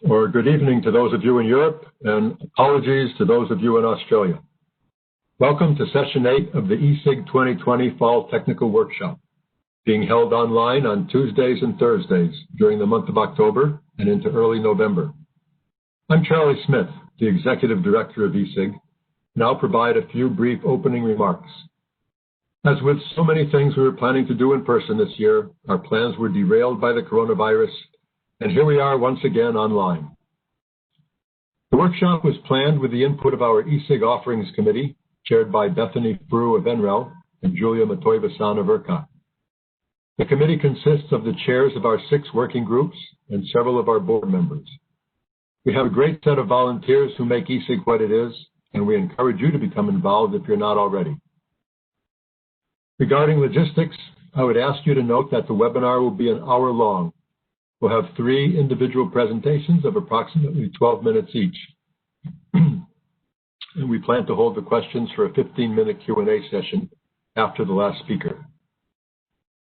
or good evening to those of you in Europe, and apologies to those of you in Australia. Welcome to Session 8 of the ESIG 2020 Fall Technical Workshop, being held online on Tuesdays and Thursdays during the month of October and into early November. I'm Charlie Smith, the Executive Director of ESIG, and I'll provide a few brief opening remarks. As with so many things we were planning to do in person this year, our plans were derailed by the coronavirus, and here we are once again online. The workshop was planned with the input of our ESIG Offerings Committee, chaired by Bethany Frew of NREL and Julia Matoiva-San of ERCOT. The committee consists of the chairs of our 6 working groups and several of our board members. We have a great set of volunteers who make ESIG what it is, and we encourage you to become involved if you're not already. Regarding logistics, I would ask you to note that the webinar will be an hour long. We'll have 3 individual presentations of approximately 12 minutes each. And we plan to hold the questions for a 15-minute Q&A session after the last speaker.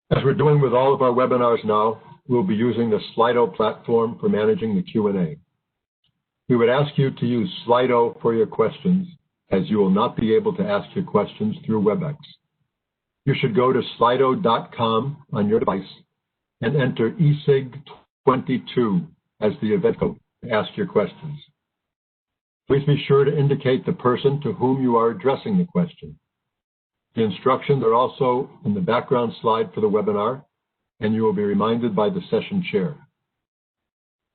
As we're doing with all of our webinars now, we'll be using the Slido platform for managing the Q&A. We would ask you to use Slido for your questions, as you will not be able to ask your questions through WebEx. You should go to slido.com on your device and enter ESIG22 as the event code to ask your questions. Please be sure to indicate the person to whom you are addressing the question. The instructions are also in the background slide for the webinar, and you will be reminded by the session chair.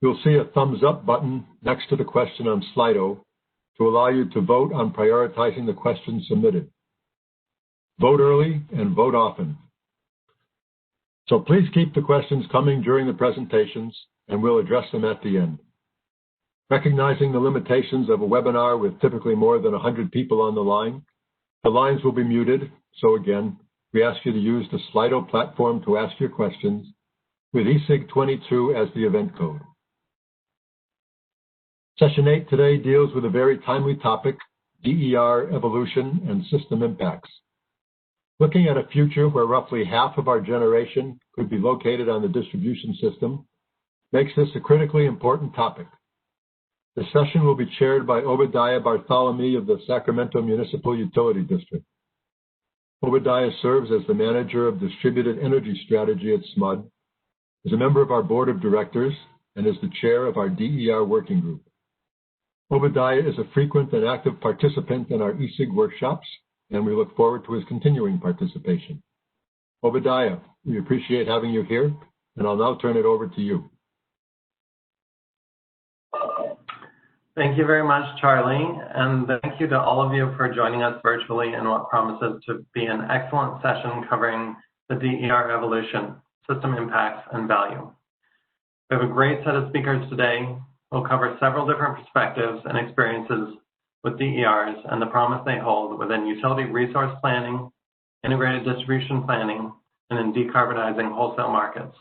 You'll see a thumbs up button next to the question on Slido to allow you to vote on prioritizing the questions submitted. Vote early and vote often. So please keep the questions coming during the presentations, and we'll address them at the end. Recognizing the limitations of a webinar with typically more than 100 people on the lines will be muted. So again, we ask you to use the Slido platform to ask your questions with ESIG22 as the event code. Session 8 today deals with a very timely topic, DER evolution and system impacts. Looking at a future where roughly half of our generation could be located on the distribution system makes this a critically important topic. The session will be chaired by Obadiah Bartholomy of the Sacramento Municipal Utility District. Obadiah serves as the Manager of Distributed Energy Strategy at SMUD, is a member of our Board of Directors, and is the Chair of our DER Working Group. Obadiah is a frequent and active participant in our ESIG workshops, and we look forward to his continuing participation. Obadiah, we appreciate having you here, and I'll now turn it over to you. Thank you very much, Charlie, and thank you to all of you for joining us virtually in what promises to be an excellent session covering the DER evolution, system impacts, and value. We have a great set of speakers today. We'll cover several different perspectives and experiences with DERs and the promise they hold within utility resource planning, integrated distribution planning, and in decarbonizing wholesale markets.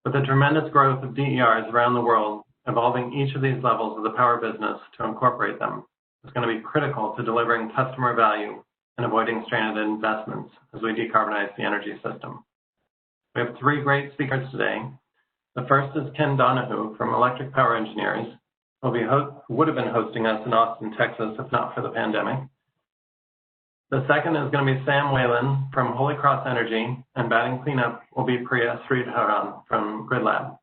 With the tremendous growth of DERs around the world, evolving each of these levels of the power business to incorporate them is going to be critical to delivering customer value and avoiding stranded investments as we decarbonize the energy system. We have 3 great speakers today. The first is Ken Donohoo from Electric Power Engineers, who would have been hosting us in Austin, Texas, if not for the pandemic. The second is going to be Sam Whelan from Holy Cross Energy, and batting cleanup will be Priya Sridharan from GridLab.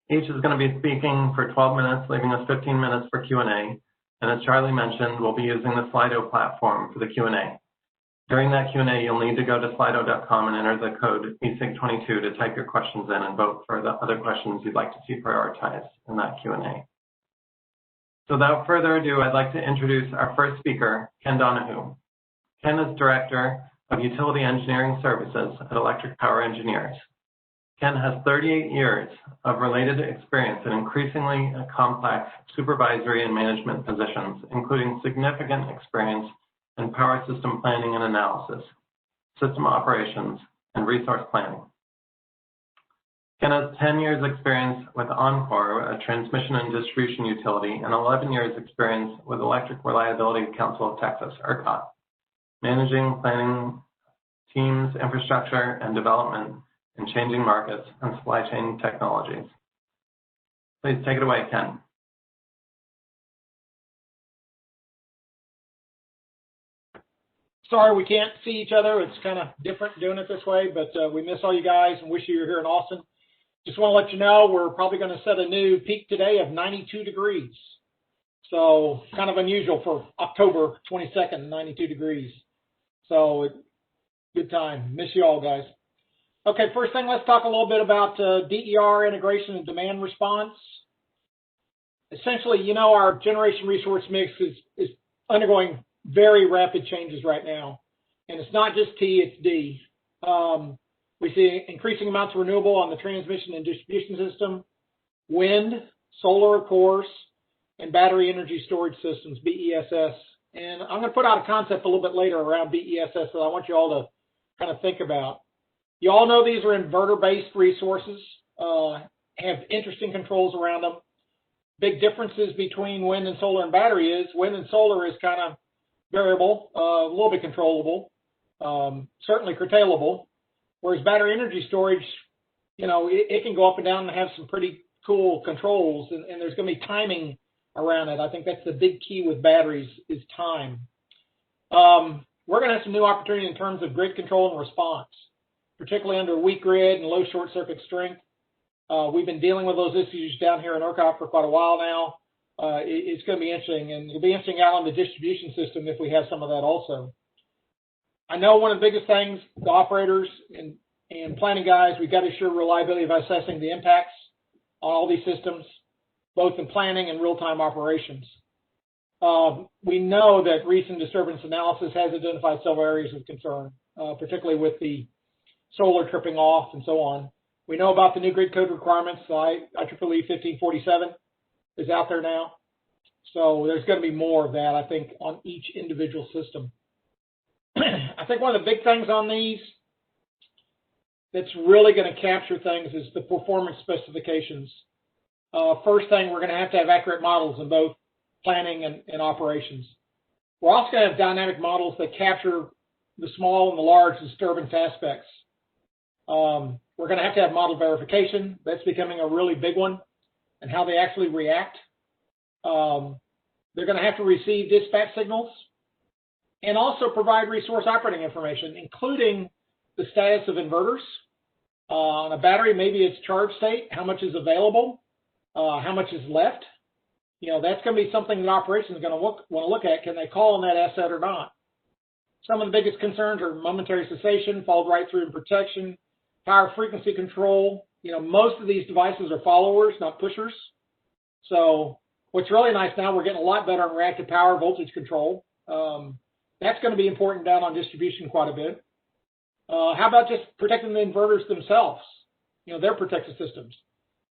Each is going to be speaking for 12 minutes, leaving us 15 minutes for Q&A. And as Charlie mentioned, we'll be using the Slido platform for the Q&A. During that Q&A, you'll need to go to slido.com and enter the code ESIG22 to type your questions in and vote for the other questions you'd like to see prioritized in that Q&A. So without further ado, I'd like to introduce our first speaker, Ken Donohoo. Ken is Director of Utility Engineering Services at Electric Power Engineers. Ken has 38 years of related experience in increasingly complex supervisory and management positions, including significant experience in power system planning and analysis, system operations, and resource planning. Ken has 10 years experience with Encore, a transmission and distribution utility, and 11 years experience with Electric Reliability Council of Texas, ERCOT, managing, planning teams, infrastructure, and development in changing markets and supply chain technologies. Please take it away, Ken. Sorry we can't see each other. It's kind of different doing it this way, but we miss all you guys and wish you were here in Austin. Just want to let you know we're probably going to set a new peak today of 92 degrees. So kind of unusual for October 22nd, 92 degrees. So good time. Miss you all, guys. Okay, first thing, let's talk a little bit about DER integration and demand response. Essentially, you know, our generation resource mix is undergoing very rapid changes right now. And it's not just T, it's D. We see increasing amounts of renewable on the transmission and distribution system, wind, solar, of course, and battery energy storage systems, BESS. And I'm going to put out a concept a little bit later around BESS that I want you all to kind of think about. You all know these are inverter-based resources, have interesting controls around them. Big differences between wind and solar and battery is wind and solar is kind of variable, a little bit controllable, certainly curtailable, whereas battery energy storage, you know, it can go up and down and have some pretty cool controls, and there's going to be timing around it. I think that's the big key with batteries is time. We're going to have some new opportunity in terms of grid control and response, particularly under weak grid and low short circuit strength. We've been dealing with those issues down here in ERCOT for quite a while now. It's going to be interesting, and it'll be interesting out on the distribution system if we have some of that also. I know one of the biggest things, the operators and planning guys, we've got to ensure reliability of assessing the impacts on all these systems, both in planning and real-time operations. We know that recent disturbance analysis has identified several areas of concern, particularly with the solar tripping off and so on. We know about the new grid code requirements. IEEE 1547 is out there now. So there's going to be more of that, I think, on each individual system. I think one of the big things on these that's really going to capture things is the performance specifications. First thing, we're going to have accurate models in both planning and operations. We're also going to have dynamic models that capture the small and the large disturbance aspects. We're going to have model verification. That's becoming a really big one, and how they actually react. They're going to have to receive dispatch signals and also provide resource operating information, including the status of inverters. On a battery, maybe it's charge state, how much is available, how much is left. You know, that's going to be something that operations are going to want to look at. Can they call on that asset or not? Some of the biggest concerns are momentary cessation, fall right through and protection, power frequency control. You know, most of these devices are followers, not pushers. So what's really nice now, we're getting a lot better on reactive power voltage control. That's going to be important down on distribution quite a bit. How about just protecting the inverters themselves? You know, their protective systems.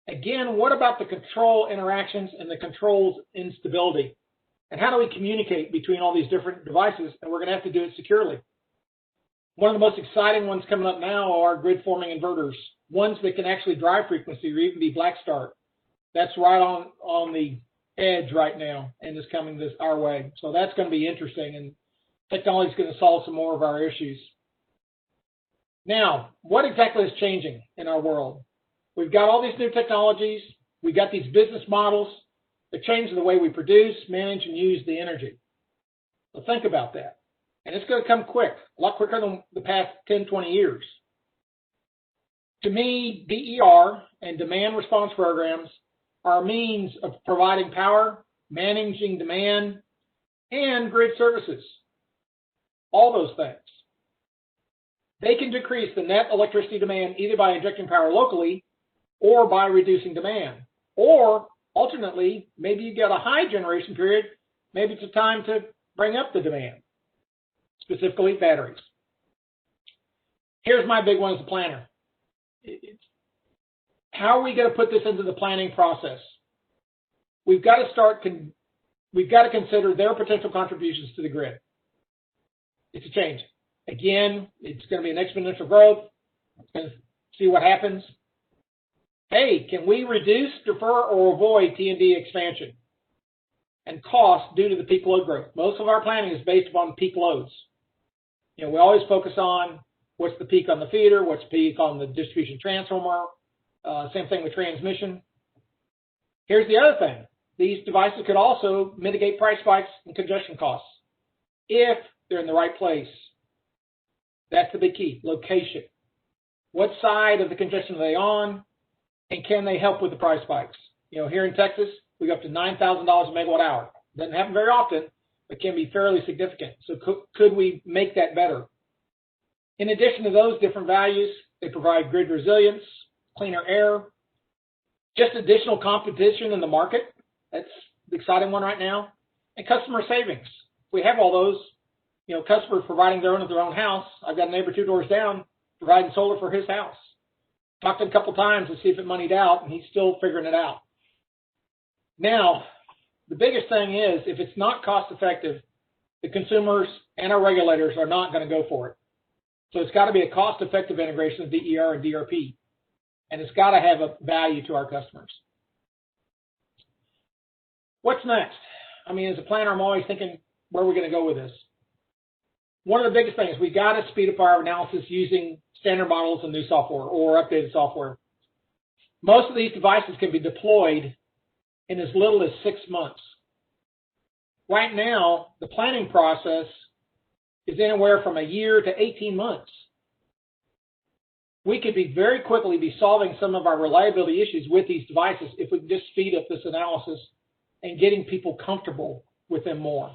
Again, what about the control interactions and the controls instability? And how do we communicate between all these different devices? And we're going to have to do it securely. One of the most exciting ones coming up now are grid-forming inverters, ones that can actually drive frequency or even be black start. That's right on the edge right now and is coming our way. So that's going to be interesting, and technology is going to solve some more of our issues. Now, what exactly is changing in our world? We've got all these new technologies. We've got these business models that change the way we produce, manage, and use the energy. So think about that. And it's going to come quick, a lot quicker than the past 10, 20 years. To me, DER and demand response programs are a means of providing power, managing demand, and grid services. All those things. They can decrease the net electricity demand either by injecting power locally or by reducing demand. Or, alternately, maybe you get a high generation period, maybe it's a time to bring up the demand, specifically batteries. Here's my big one as a planner. How are we going to put this into the planning process? We've got to consider their potential contributions to the grid. It's a change. Again, it's going to be an exponential growth. Going to see what happens. Hey, can we reduce, defer, or avoid T&D expansion and cost due to the peak load growth? Most of our planning is based upon peak loads. You know, we always focus on what's the peak on the feeder, what's the peak on the distribution transformer. Same thing with transmission. Here's the other thing. These devices could also mitigate price spikes and congestion costs if they're in the right place. That's the big key, location. What side of the congestion are they on, and can they help with the price spikes? Here in Texas, we go up to $9,000 a megawatt hour. Doesn't happen very often, but can be fairly significant. So could we make that better? In addition to those different values, they provide grid resilience, cleaner air, just additional competition in the market. That's the exciting one right now. And customer savings. We have all those, customers providing their own at their own house. I've got a neighbor 2 doors down providing solar for his house. Talked to him a couple times to see if it moneyed out, and he's still figuring it out. Now, the biggest thing is, if it's not cost effective, the consumers and our regulators are not going to go for it. So it's got to be a cost effective integration of DER and DRP. And it's got to have a value to our customers. What's next? As a planner, I'm always thinking, where are we going to go with this? One of the biggest things, we got to speed up our analysis using standard models and new software or updated software. Most of these devices can be deployed in as little as 6 months. Right now, the planning process is anywhere from a year to 18 months. We could very quickly be solving some of our reliability issues with these devices if we can just speed up this analysis and getting people comfortable with them more.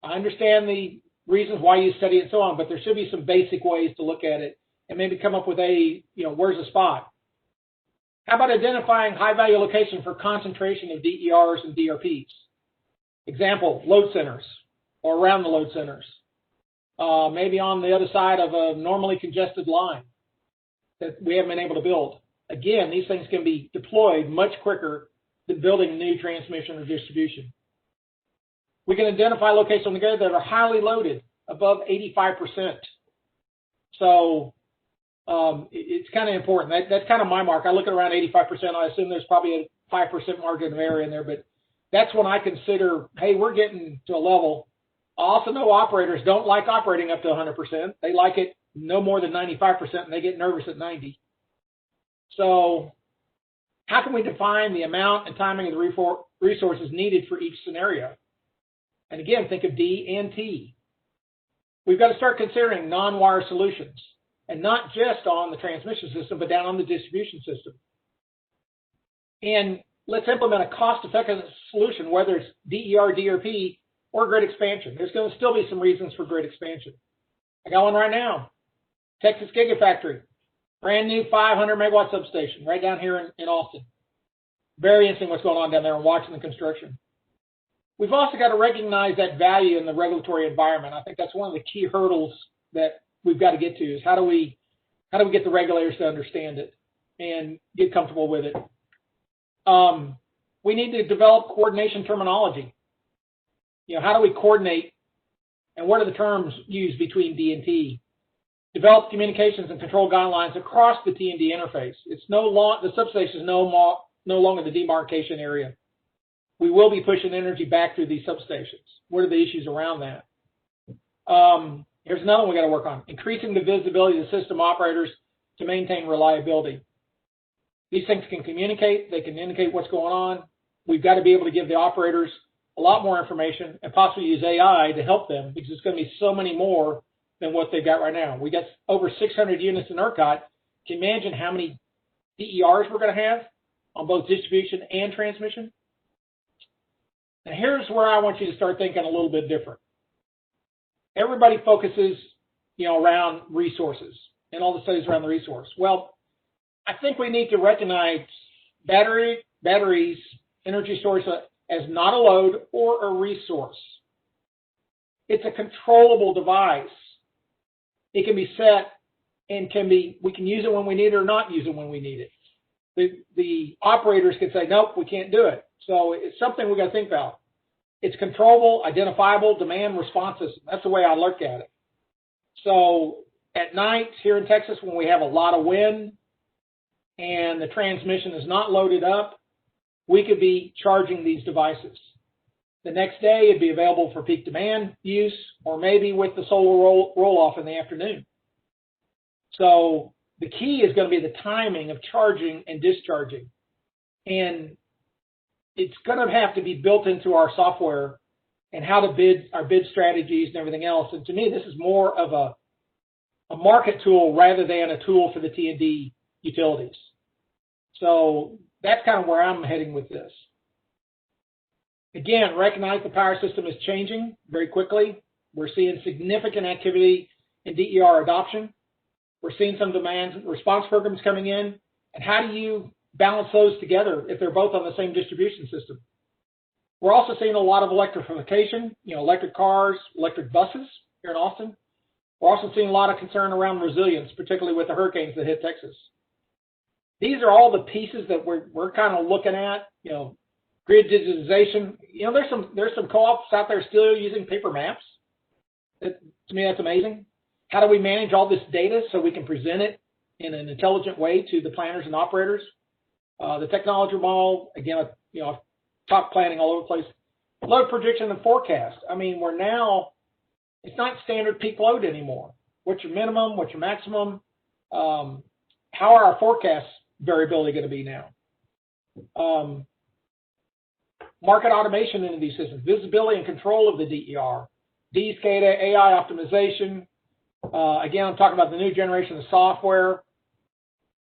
I understand the reasons why you study it and so on, but there should be some basic ways to look at it and maybe come up with where's the spot? How about identifying high-value location for concentration of DERs and DRPs? Example, load centers or around the load centers. Maybe on the other side of a normally congested line that we haven't been able to build. Again, these things can be deployed much quicker than building new transmission or distribution. We can identify locations on the grid that are highly loaded, above 85%. So it's kind of important. That's kind of my mark. I look at around 85%. I assume there's probably a 5% margin of error in there, but that's when I consider, hey, we're getting to a level. I also know operators don't like operating up to 100%. They like it no more than 95%, and they get nervous at 90. So how can we define the amount and timing of the resources needed for each scenario? And again, think of D and T. We've got to start considering non-wire solutions, and not just on the transmission system, but down on the distribution system. And let's implement a cost-effective solution, whether it's DER, DRP, or grid expansion. There's going to still be some reasons for grid expansion. I got one right now. Texas Gigafactory, brand new 500 megawatt substation right down here in Austin. Very interesting what's going on down there and watching the construction. We've also got to recognize that value in the regulatory environment. I think that's one of the key hurdles that we've got to get to is how do we get the regulators to understand it and get comfortable with it. We need to develop coordination terminology. How do we coordinate and what are the terms used between D and T? Develop communications and control guidelines across the T and D interface. The substation is no longer the demarcation area. We will be pushing energy back through these substations. What are the issues around that? Here's another one we got to work on. Increasing the visibility of the system operators to maintain reliability. These things can communicate. They can indicate what's going on. We've got to be able to give the operators a lot more information and possibly use AI to help them because it's going to be so many more than what they've got right now. We got over 600 units in ERCOT. Can you imagine how many DERs we're going to have on both distribution and transmission? Now here's where I want you to start thinking a little bit different. Everybody focuses, around resources and all the studies around the resource. Well, I think we need to recognize batteries, energy storage as not a load or a resource. It's a controllable device. It can be set and we can use it when we need it or not use it when we need it. The operators can say, nope, we can't do it. So it's something we've got to think about. It's controllable, identifiable, demand responses. That's the way I look at it. So at night here in Texas, when we have a lot of wind and the transmission is not loaded up, we could be charging these devices. The next day, it'd be available for peak demand use, or maybe with the solar roll-off in the afternoon. So the key is going to be the timing of charging and discharging. And it's going to have to be built into our software and how to bid, our bid strategies and everything else. And to me, this is more of a market tool rather than a tool for the T&D utilities. So that's kind of where I'm heading with this. Again, recognize the power system is changing very quickly. We're seeing significant activity in DER adoption. We're seeing some demand response programs coming in. And how do you balance those together if they're both on the same distribution system? We're also seeing a lot of electrification, electric cars, electric buses here in Austin. We're also seeing a lot of concern around resilience, particularly with the hurricanes that hit Texas. These are all the pieces that we're kind of looking at, grid digitization. There's some co-ops out there still using paper maps. To me, that's amazing. How do we manage all this data so we can present it in an intelligent way to the planners and operators? The technology model, again, I've talked planning all over the place. Load prediction and forecast. I mean, we're now, it's not standard peak load anymore. What's your minimum? What's your maximum? How are our forecast variability going to be now? Market automation into these systems, visibility and control of the DER, DSCADA, AI optimization. Again, I'm talking about the new generation of software.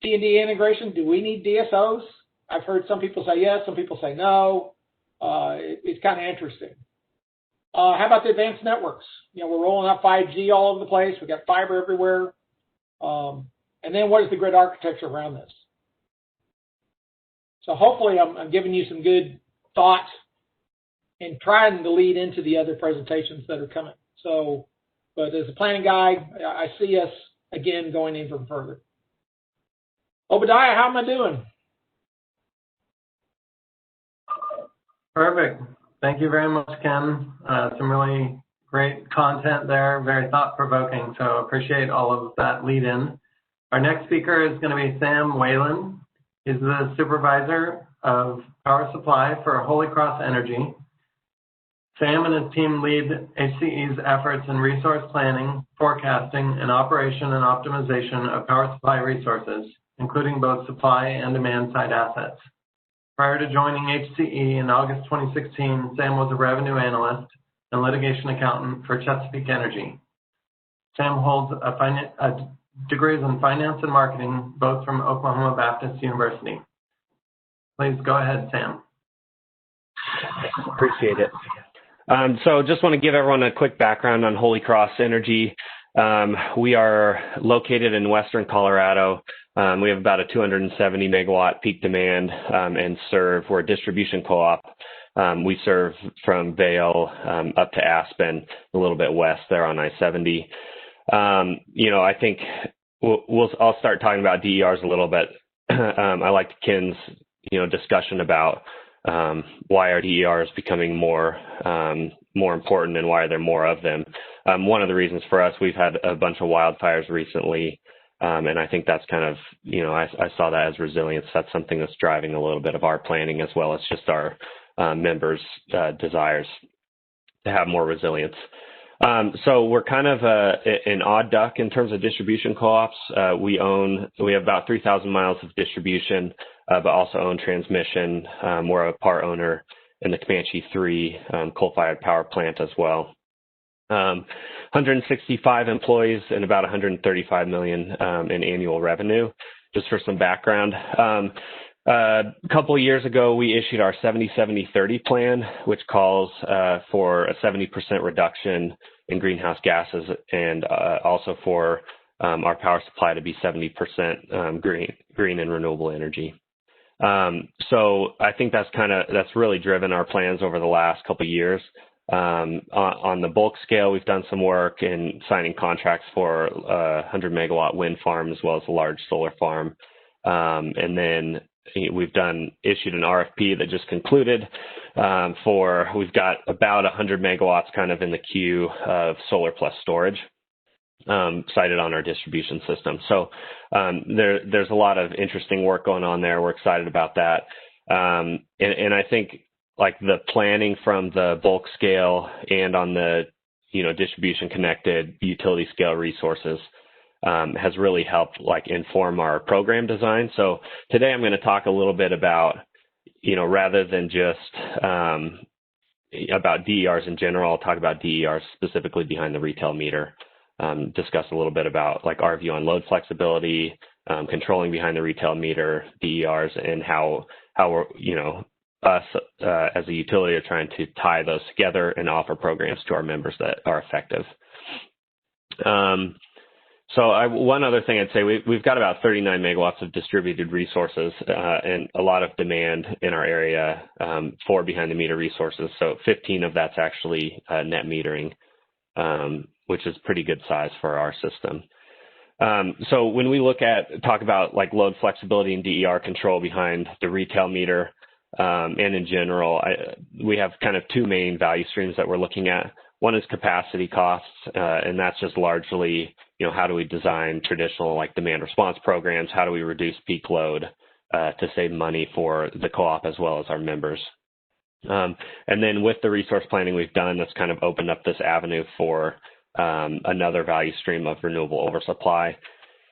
T&D integration, do we need DSOs? I've heard some people say yes, some people say no. It's kind of interesting. How about the advanced networks? We're rolling out 5G all over the place. We've got fiber everywhere. And then what is the grid architecture around this? So hopefully I'm giving you some good thoughts and trying to lead into the other presentations that are coming. So, but as a planning guy, I see us, again, going even further. Obadiah, how am I doing? Perfect. Thank you very much, Ken. Some really great content there, very thought-provoking, so appreciate all of that lead-in. Our next speaker is going to be Sam Whelan. He's the Supervisor of Power Supply for Holy Cross Energy. Sam and his team lead HCE's efforts in resource planning, forecasting, and operation and optimization of power supply resources, including both supply and demand-side assets. Prior to joining HCE in August 2016, Sam was a revenue analyst and litigation accountant for Chesapeake Energy. Sam holds degrees in finance and marketing, both from Oklahoma Baptist University. Please go ahead, Sam. Appreciate it. So just want to give everyone a quick background on Holy Cross Energy. We are located in western Colorado. We have about a 270 megawatt peak demand and we're a distribution co-op. We serve from Vail up to Aspen, a little bit west there on I-70. I think I'll start talking about DERs a little bit. I liked Ken's discussion about why are DERs becoming more important and why are there more of them. One of the reasons for us, we've had a bunch of wildfires recently, and I think that's kind of, I saw that as resilience. That's something that's driving a little bit of our planning as well as just our members' desires to have more resilience. So we're kind of an odd duck in terms of distribution co-ops. We have about 3,000 miles of distribution, but also own transmission. We're a part owner in the Comanche 3 coal-fired power plant as well. 165 employees and about $135 million in annual revenue. Just for some background, a couple of years ago, we issued our 70-70-30 plan, which calls for a 70% reduction in greenhouse gases and also for our power supply to be 70% green and renewable energy. So I think that's really driven our plans over the last couple of years. On the bulk scale, we've done some work in signing contracts for a 100 megawatt wind farm as well as a large solar farm. And then we've issued an RFP that just concluded we've got about 100 megawatts kind of in the queue of solar plus storage sited on our distribution system. So there's a lot of interesting work going on there. We're excited about that. And I think like the planning from the bulk scale and on the distribution connected utility scale resources has really helped like inform our program design. So today I'm going to talk a little bit about rather than just about DERs in general, I'll talk about DERs specifically behind the retail meter. Discuss a little bit about like our view on load flexibility, controlling behind the retail meter, DERs, and how we're, us as a utility are trying to tie those together and offer programs to our members that are effective. One other thing I'd say, we've got about 39 megawatts of distributed resources and a lot of demand in our area for behind the meter resources. So 15 of that's actually net metering, which is pretty good size for our system. So when we talk about like load flexibility and DER control behind the retail meter, and in general, we have kind of two main value streams that we're looking at. One is capacity costs, and that's just largely, how do we design traditional like demand response programs? How do we reduce peak load to save money for the co-op as well as our members? And then with the resource planning we've done, that's kind of opened up this avenue for another value stream of renewable oversupply.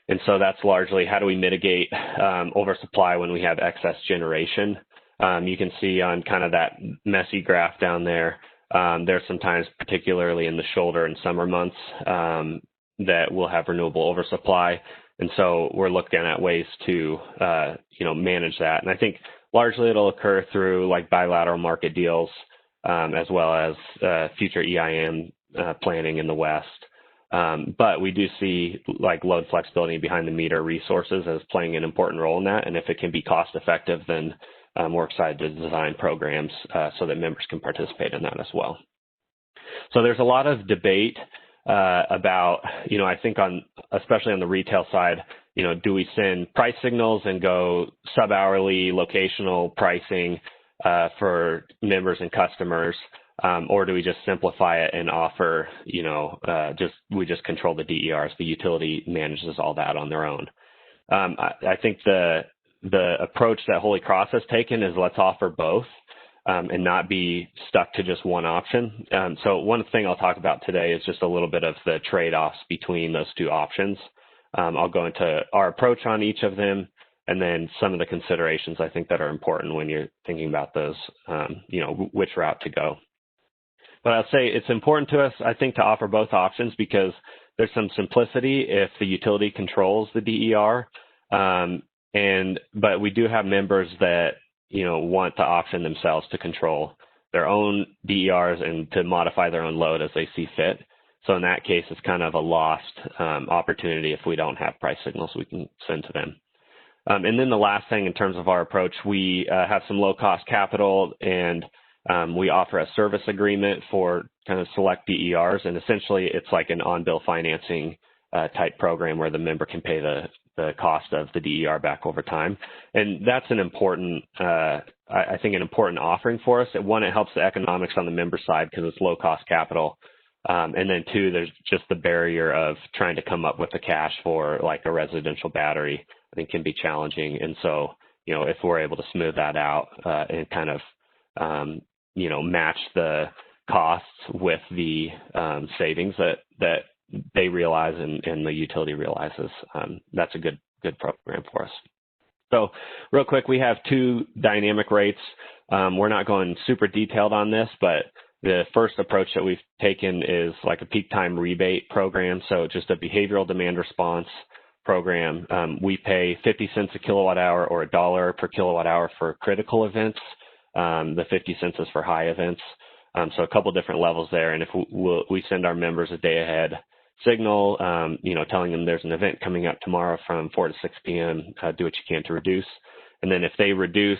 And so that's largely how do we mitigate oversupply when we have excess generation? You can see on kind of that messy graph down there, there's sometimes, particularly in the shoulder and summer months, that we'll have renewable oversupply. And so we're looking at ways to, manage that. And I think largely it'll occur through like bilateral market deals, as well as future EIM planning in the West. But we do see like load flexibility behind the meter resources as playing an important role in that. And if it can be cost effective, then we're excited to design programs so that members can participate in that as well. So there's a lot of debate about, I think especially on the retail side, do we send price signals and go sub-hourly locational pricing for members and customers, or do we just simplify it and offer, we just control the DERs, the utility manages all that on their own. I think the approach that Holy Cross has taken is let's offer both and not be stuck to just one option. So one thing I'll talk about today is just a little bit of the trade-offs between those two options. I'll go into our approach on each of them and then some of the considerations I think that are important when you're thinking about those, which route to go. But I'll say it's important to us, I think, to offer both options because there's some simplicity if the utility controls the DER. But we do have members that, want the option themselves to control their own DERs and to modify their own load as they see fit. So in that case, it's kind of a lost opportunity if we don't have price signals we can send to them. And then the last thing in terms of our approach, we have some low-cost capital and we offer a service agreement for kind of select DERs. And essentially, it's like an on-bill financing type program where the member can pay the cost of the DER back over time. And that's an important, I think an important offering for us. One, it helps the economics on the member side because it's low cost capital. And then two, there's just the barrier of trying to come up with the cash for like a residential battery, I think can be challenging. And so, if we're able to smooth that out and kind of, match the costs with the savings that they realize and the utility realizes, that's a good program for us. So real quick, we have two dynamic rates. We're not going super detailed on this, but the first approach that we've taken is like a peak time rebate program. So just a behavioral demand response program. We pay 50 cents a kilowatt hour or $1 per kilowatt hour for critical events. The 50 cents is for high events. So a couple different levels there. And if we send our members a day ahead signal, telling them there's an event coming up tomorrow from 4 to 6 p.m., do what you can to reduce. And then if they reduce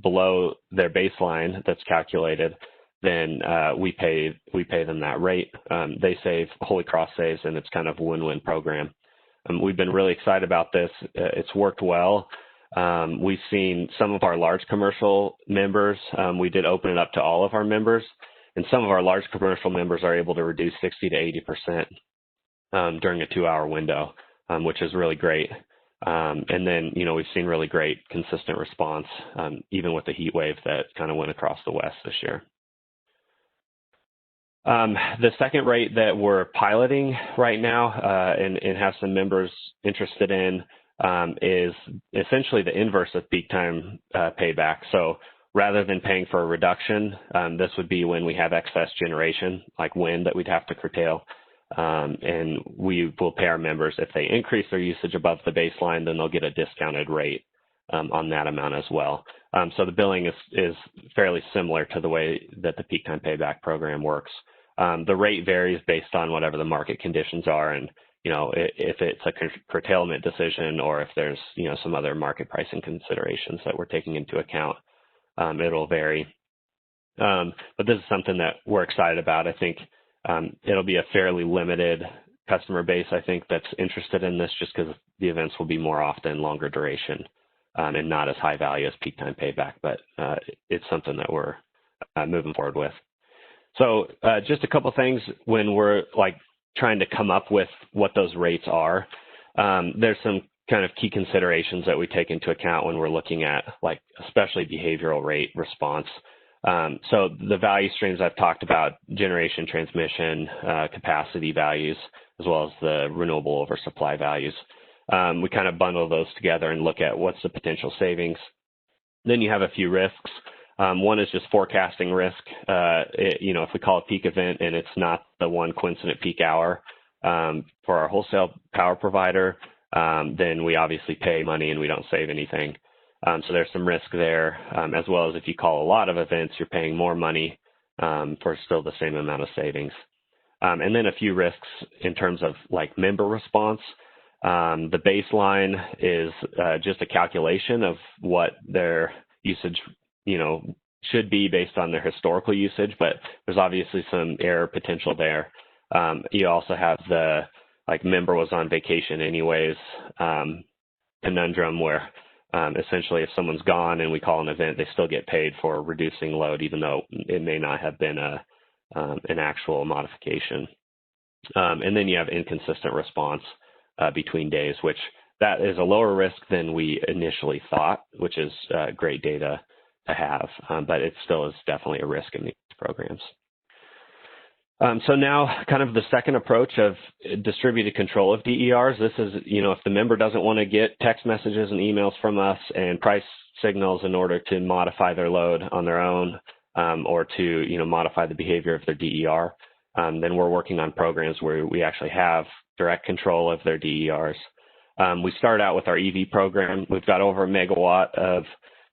below their baseline that's calculated, then we pay them that rate. They save, Holy Cross saves, and it's kind of a win-win program. We've been really excited about this. It's worked well. We've seen some of our large commercial members, we did open it up to all of our members, and some of our large commercial members are able to reduce 60 to 80% during a 2-hour window, which is really great. And then, we've seen really great consistent response, even with the heat wave that kind of went across the West this year. The second rate that we're piloting right now and have some members interested in is essentially the inverse of peak time payback. So rather than paying for a reduction, this would be when we have excess generation, like wind, that we'd have to curtail. And we will pay our members if they increase their usage above the baseline, then they'll get a discounted rate on that amount as well. So the billing is fairly similar to the way that the peak time payback program works. The rate varies based on whatever the market conditions are, and if it's a curtailment decision or if there's some other market pricing considerations that we're taking into account, it'll vary. But this is something that we're excited about. I think it'll be a fairly limited customer base, I think, that's interested in this, just because the events will be more often, longer duration, and not as high value as peak time payback. But it's something that we're moving forward with. So just a couple things when we're trying to come up with what those rates are. There's some kind of key considerations that we take into account when we're looking at especially behavioral rate response. So the value streams I've talked about, generation, transmission, capacity values, as well as the renewable oversupply values. We kind of bundle those together and look at what's the potential savings. Then you have a few risks. One is just forecasting risk. If we call a peak event and it's not the one coincident peak hour for our wholesale power provider, then we obviously pay money and we don't save anything. So there's some risk there, as well as if you call a lot of events, you're paying more money for still the same amount of savings. And then a few risks in terms of member response. The baseline is just a calculation of what their usage should be based on their historical usage, but there's obviously some error potential there. You also have the member was on vacation anyways conundrum, where essentially if someone's gone and we call an event, they still get paid for reducing load, even though it may not have been an actual modification. And then you have inconsistent response between days, which that is a lower risk than we initially thought, which is great data to have, but it still is definitely a risk in these programs. So now kind of the second approach of distributed control of DERs. This is, if the member doesn't want to get text messages and emails from us and price signals in order to modify their load on their own, or to, modify the behavior of their DER, then we're working on programs where we actually have direct control of their DERs. We start out with our EV program. We've got over 1 megawatt of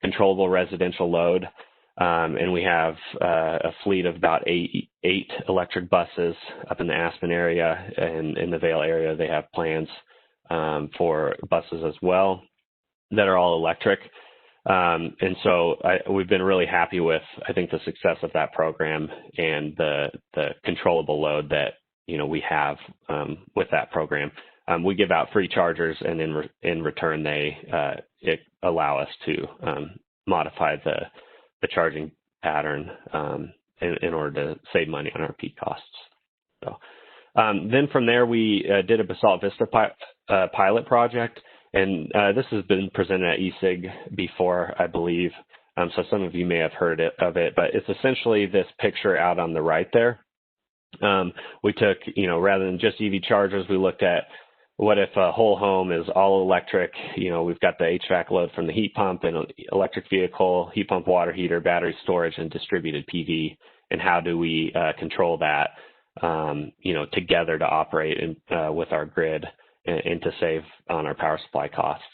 controllable residential load, and we have a fleet of about eight electric buses up in the Aspen area, and in the Vail area they have plans for buses as well that are all electric. And so we've been really happy with, I think, the success of that program and the controllable load that we have with that program. We give out free chargers, and in return they allow us to modify the charging pattern in order to save money on our peak costs. So then from there we did a Basalt Vista pilot project, and this has been presented at ESIG before, I believe. So some of you may have heard of it, but it's essentially this picture out on the right there. We took, rather than just EV chargers, we looked at what if a whole home is all electric. We've got the HVAC load from the heat pump and electric vehicle, heat pump, water heater, battery storage, and distributed PV. And how do we control that, together to operate with our grid and to save on our power supply costs.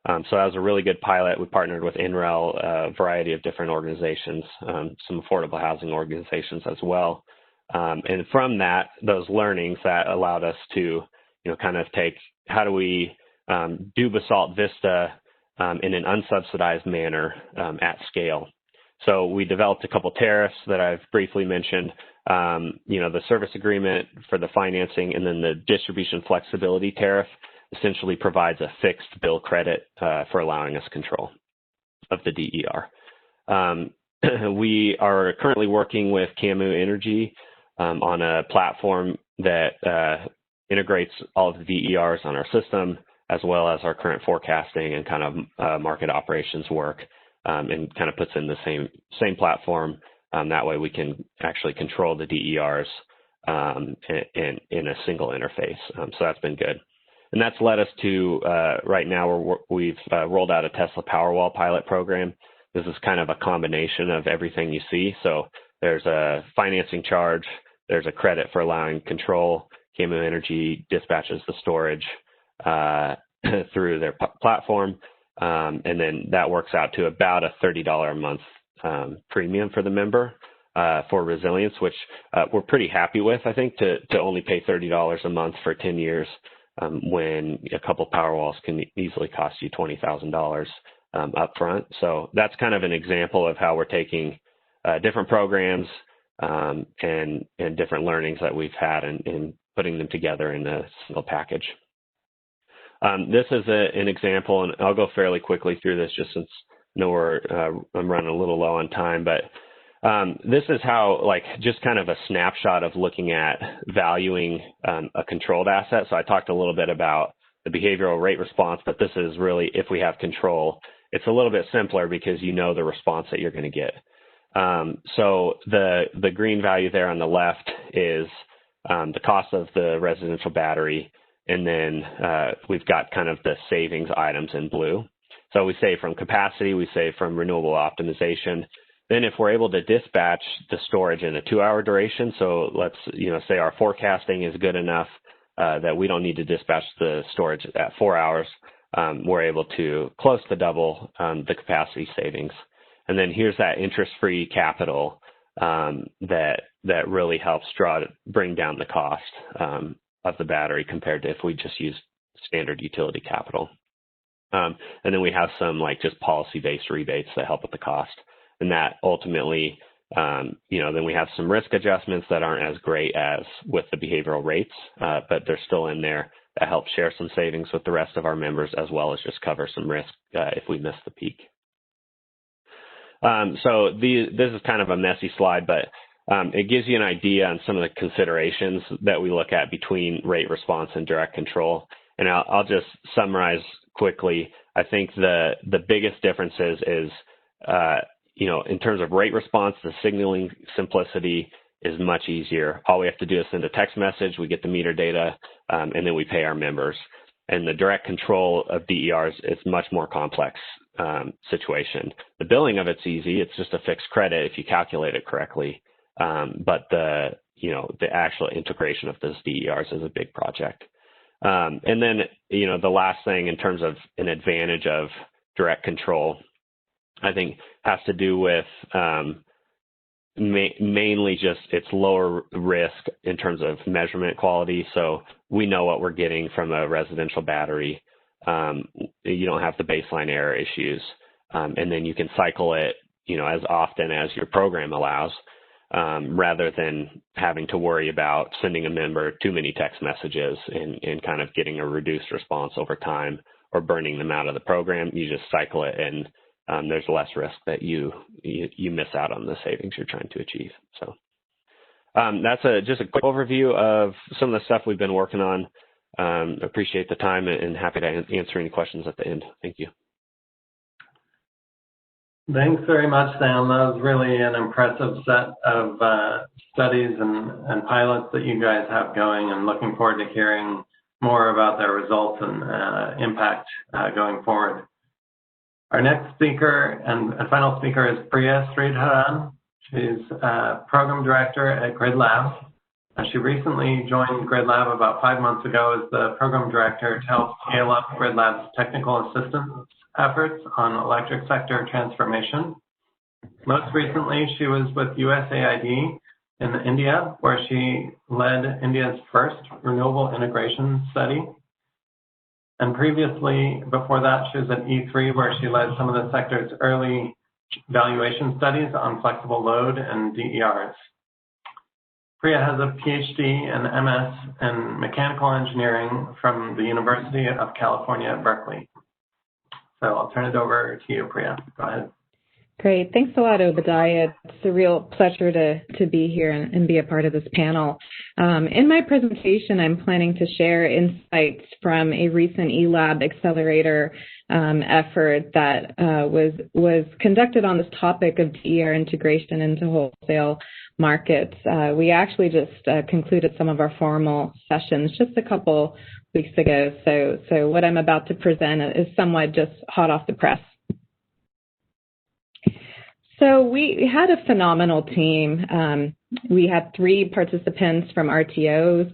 So that was a really good pilot. We partnered with NREL, a variety of different organizations, some affordable housing organizations as well. And from that, those learnings that allowed us to, kind of take, how do we do Basalt Vista in an unsubsidized manner at scale. So we developed a couple tariffs that I've briefly mentioned, the service agreement for the financing, and then the distribution flexibility tariff essentially provides a fixed bill credit for allowing us control of the DER. We are currently working with Camu Energy on a platform that integrates all of the DERs on our system, as well as our current forecasting and kind of market operations work, and kind of puts in the same platform. That way we can actually control the DERs in a single interface. So that's been good. And that's led us to, right now, we've rolled out a Tesla Powerwall pilot program. This is kind of a combination of everything you see. So there's a financing charge, there's a credit for allowing control. Camo Energy dispatches the storage through their platform. And then that works out to about a $30 a month premium for the member for resilience, which we're pretty happy with, I think, to only pay $30 a month for 10 years when a couple Powerwalls can easily cost you $20,000 up front. So that's kind of an example of how we're taking different programs and different learnings that we've had and putting them together in a single package. This is an example, and I'll go fairly quickly through this just since I know I'm running a little low on time, but this is how, like, just kind of a snapshot of looking at valuing a controlled asset. So I talked a little bit about the behavioral rate response, but this is really, if we have control, it's a little bit simpler because you know the response that you're going to get. So the green value there on the left is the cost of the residential battery, and then we've got kind of the savings items in blue. So we save from capacity, we save from renewable optimization. Then if we're able to dispatch the storage in a 2-hour duration, so let's say our forecasting is good enough that we don't need to dispatch the storage at 4 hours, we're able to close to double the capacity savings. And then here's that interest-free capital that really helps bring down the cost of the battery compared to if we just use standard utility capital. And then we have some just policy-based rebates that help with the cost. And that ultimately, then we have some risk adjustments that aren't as great as with the behavioral rates, but they're still in there that help share some savings with the rest of our members, as well as just cover some risk if we miss the peak. So this is kind of a messy slide, but it gives you an idea on some of the considerations that we look at between rate response and direct control. And I'll just summarize quickly. I think the biggest differences is, in terms of rate response, the signaling simplicity is much easier. All we have to do is send a text message, we get the meter data, and then we pay our members. And the direct control of DERs is much more complex situation. The billing of it's easy. It's just a fixed credit if you calculate it correctly. But the actual integration of those DERs is a big project. And then, the last thing in terms of an advantage of direct control, I think has to do with mainly just its lower risk in terms of measurement quality. So we know what we're getting from a residential battery. You don't have the baseline error issues. And then you can cycle it, as often as your program allows, rather than having to worry about sending a member too many text messages and kind of getting a reduced response over time or burning them out of the program. You just cycle it, and there's less risk that you miss out on the savings you're trying to achieve. So that's just a quick overview of some of the stuff we've been working on. Appreciate the time and happy to answer any questions at the end. Thank you. Thanks very much, Sam. That was really an impressive set of studies and pilots that you guys have going, and looking forward to hearing more about their results and impact going forward. Our next speaker and final speaker is Priya Sridharan. She's Program Director at GridLab. She recently joined GridLab about 5 months ago as the Program Director to help scale up GridLab's technical assistance efforts on electric sector transformation. Most recently, she was with USAID in India, where she led India's first renewable integration study. And previously, before that, she was at E3, where she led some of the sector's early valuation studies on flexible load and DERs. Priya has a PhD and MS in mechanical engineering from the University of California at Berkeley. So I'll turn it over to you, Priya. Go ahead. Great. Thanks a lot, Obadiah. It's a real pleasure to be here and be a part of this panel. In my presentation, I'm planning to share insights from a recent eLab accelerator effort that was conducted on this topic of DER integration into Wholesale markets. We actually just concluded some of our formal sessions just a couple weeks ago. So what I'm about to present is somewhat just hot off the press. So we had a phenomenal team. We had 3 participants from RTOs.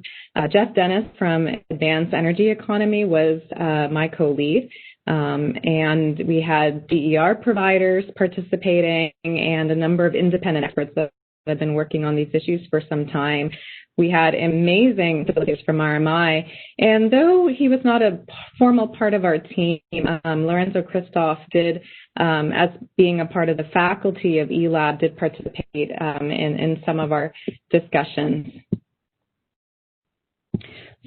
Jeff Dennis from Advanced Energy Economy was my co-lead. And we had DER providers participating and a number of independent experts that have been working on these issues for some time. We had amazing facilitators from RMI. And though he was not a formal part of our team, Lorenzo Christoph did, as being a part of the faculty of eLab, did participate in some of our discussions.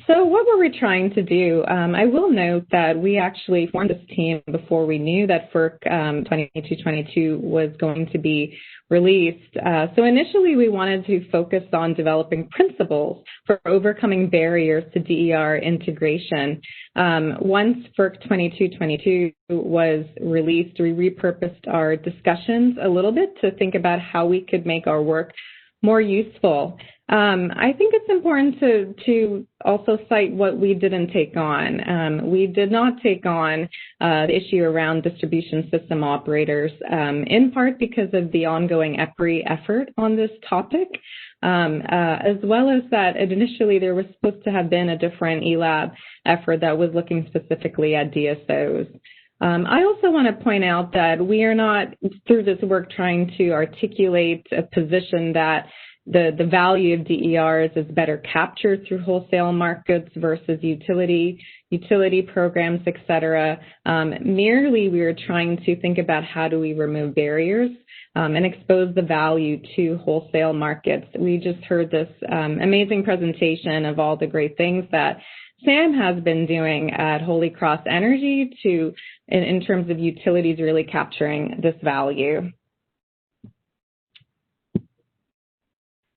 So what were we trying to do? I will note that we actually formed this team before we knew that FERC 2222 was going to be released. So initially we wanted to focus on developing principles for overcoming barriers to DER integration. Once FERC 2222 was released, we repurposed our discussions a little bit to think about how we could make our work more useful. I think it's important to also cite what we didn't take on. We did not take on the issue around distribution system operators, in part because of the ongoing EPRI effort on this topic, as well as that initially there was supposed to have been a different eLab effort that was looking specifically at DSOs. I also want to point out that we are not, through this work, trying to articulate a position that the value of DERs is better captured through wholesale markets versus utility programs, et cetera. Merely, we are trying to think about how do we remove barriers and expose the value to wholesale markets. We just heard this amazing presentation of all the great things that Sam has been doing at Holy Cross Energy in terms of utilities really capturing this value.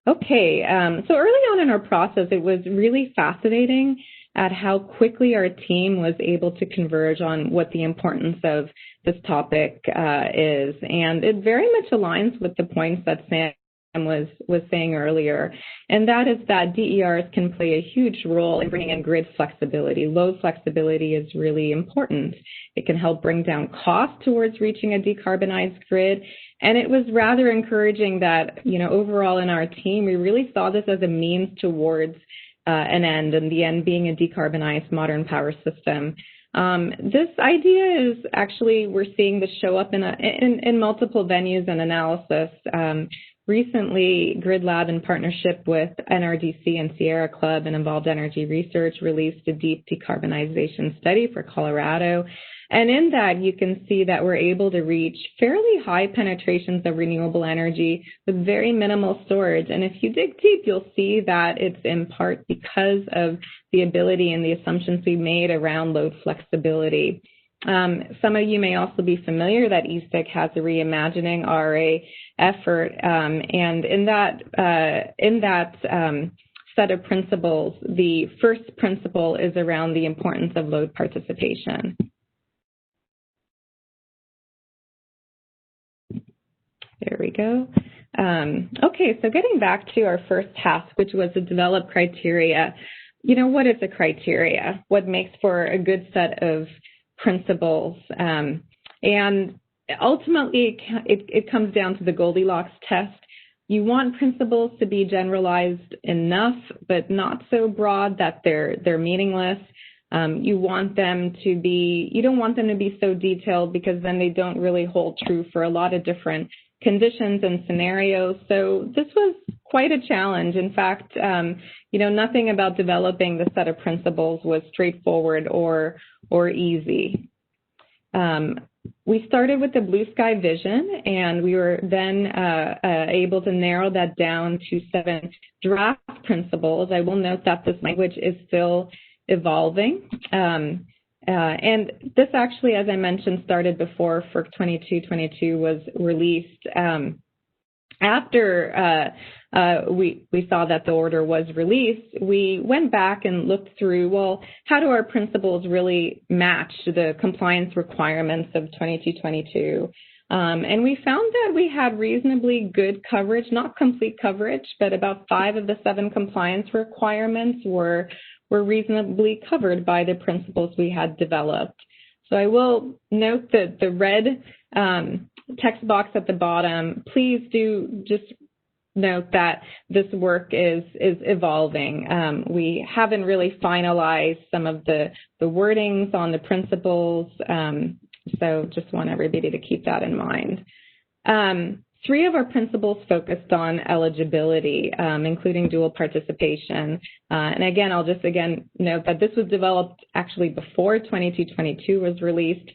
Okay, so early on in our process, it was really fascinating at how quickly our team was able to converge on what the importance of this topic is. And it very much aligns with the points that Sam was saying earlier, and that is that DERs can play a huge role in bringing in grid flexibility. Load flexibility is really important. It can help bring down costs towards reaching a decarbonized grid. And it was rather encouraging that, overall in our team, we really saw this as a means towards an end, and the end being a decarbonized modern power system. This idea is actually, we're seeing this show up in multiple venues and analysis. Recently, GridLab, in partnership with NRDC and Sierra Club and Involved Energy Research, released a deep decarbonization study for Colorado. And in that, you can see that we're able to reach fairly high penetrations of renewable energy with very minimal storage. And if you dig deep, you'll see that it's in part because of the ability and the assumptions we made around load flexibility. Some of you may also be familiar that ESIC has a Reimagining RA effort, and in that set of principles, the first principle is around the importance of load participation. There we go. Okay, so getting back to our first task, which was to develop criteria. What is a criteria? What makes for a good set of principles? And ultimately, it comes down to the Goldilocks test. You want principles to be generalized enough, but not so broad that they're meaningless. You want them to be, you don't want them to be so detailed because then they don't really hold true for a lot of different conditions and scenarios. So this was quite a challenge. In fact, nothing about developing the set of principles was straightforward or easy. We started with the blue sky vision, and we were then able to narrow that down to 7 draft principles. I will note that this language is still evolving. And this actually, as I mentioned, started before FERC 2222 was released. After we saw that the order was released, we went back and looked through, well, how do our principles really match the compliance requirements of 2222? And we found that we had reasonably good coverage, not complete coverage, but about 5 of the 7 compliance requirements were reasonably covered by the principles we had developed. So I will note that the red text box at the bottom, please do just note that this work is evolving. We haven't really finalized some of the wordings on the principles, so just want everybody to keep that in mind. 3 of our principles focused on eligibility, including dual participation. And again, I'll just note that this was developed actually before 2222 was released.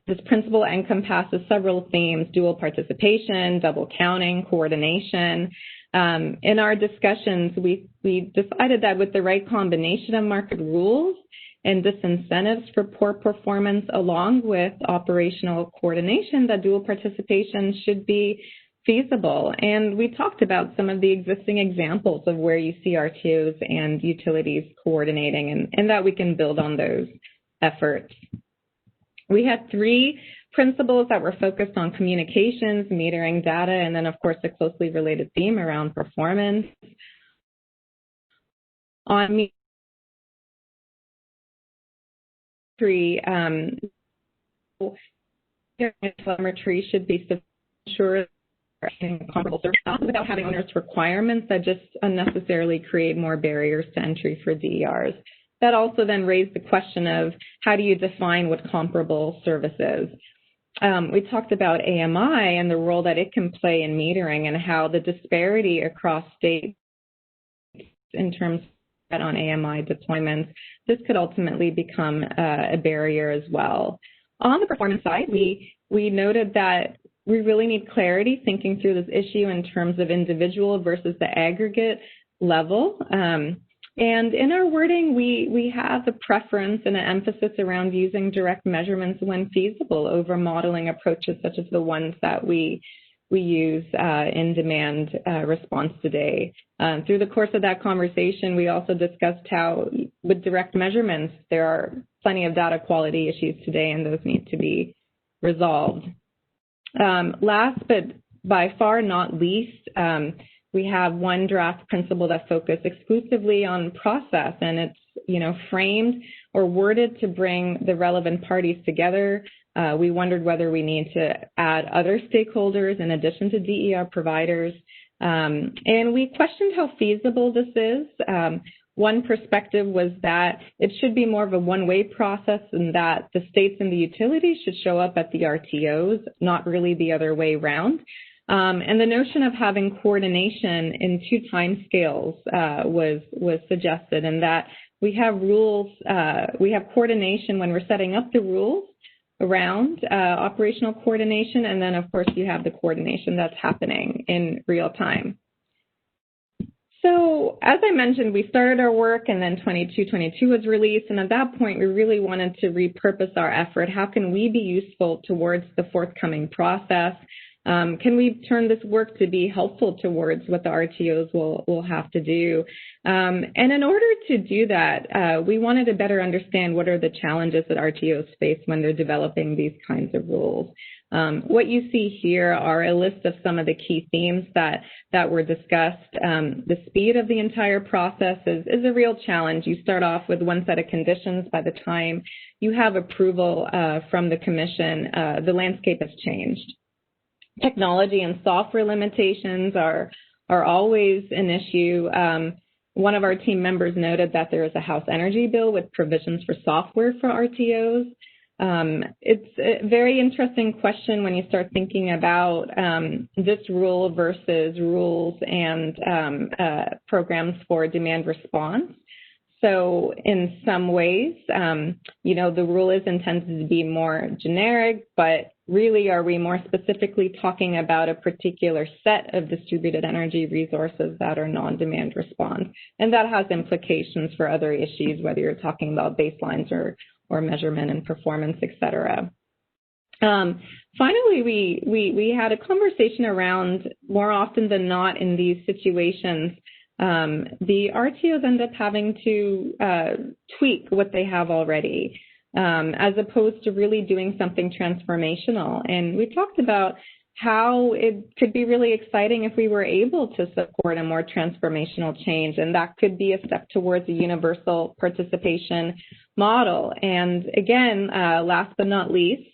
This principle encompasses several themes: dual participation, double counting, coordination. In our discussions, we decided that with the right combination of market rules and disincentives for poor performance, along with operational coordination, that dual participation should be feasible. And we talked about some of the existing examples of where you see RTOs and utilities coordinating, and that we can build on those efforts. We had 3 principles that were focused on communications, metering data, and then, of course, a closely related theme around performance. On telemetry should be sure comparable service without having onerous requirements that just unnecessarily create more barriers to entry for DERs. That also then raised the question of how do you define what comparable service is? We talked about AMI and the role that it can play in metering and how the disparity across states in terms of on AMI deployments, this could ultimately become a barrier as well. On the performance side, we noted that we really need clarity thinking through this issue in terms of individual versus the aggregate level. And in our wording, we have a preference and an emphasis around using direct measurements when feasible over modeling approaches such as the ones that we use in demand response today. Through the course of that conversation, we also discussed how with direct measurements, there are plenty of data quality issues today, and those need to be resolved. Last, but by far not least, we have one draft principle that focuses exclusively on process, and it's framed or worded to bring the relevant parties together. We wondered whether we need to add other stakeholders in addition to DER providers, and we questioned how feasible this is. One perspective was that it should be more of a one-way process, and that the states and the utilities should show up at the RTOs, not really the other way around. And the notion of having coordination in 2 timescales was suggested, and that we have rules, we have coordination when we're setting up the rules around operational coordination, and then of course you have the coordination that's happening in real time. So as I mentioned, we started our work, and then 2222 was released, and at that point we really wanted to repurpose our effort. How can we be useful towards the forthcoming process? Can we turn this work to be helpful towards what the RTOs will have to do? And in order to do that, we wanted to better understand what are the challenges that RTOs face when they're developing these kinds of rules. What you see here are a list of some of the key themes that were discussed. The speed of the entire process is a real challenge. You start off with one set of conditions. By the time you have approval from the commission, the landscape has changed. Technology and software limitations are always an issue. One of our team members noted that there is a House Energy bill with provisions for software for RTOs. It's a very interesting question when you start thinking about this rule versus rules and programs for demand response. So in some ways, the rule is intended to be more generic, but really are we more specifically talking about a particular set of distributed energy resources that are non-demand response? And that has implications for other issues, whether you're talking about baselines or measurement and performance, et cetera. Finally, we had a conversation around, more often than not in these situations, the RTOs end up having to tweak what they have already. as opposed to really doing something transformational. And we talked about how it could be really exciting if we were able to support a more transformational change, and that could be a step towards a universal participation model. And again, last but not least,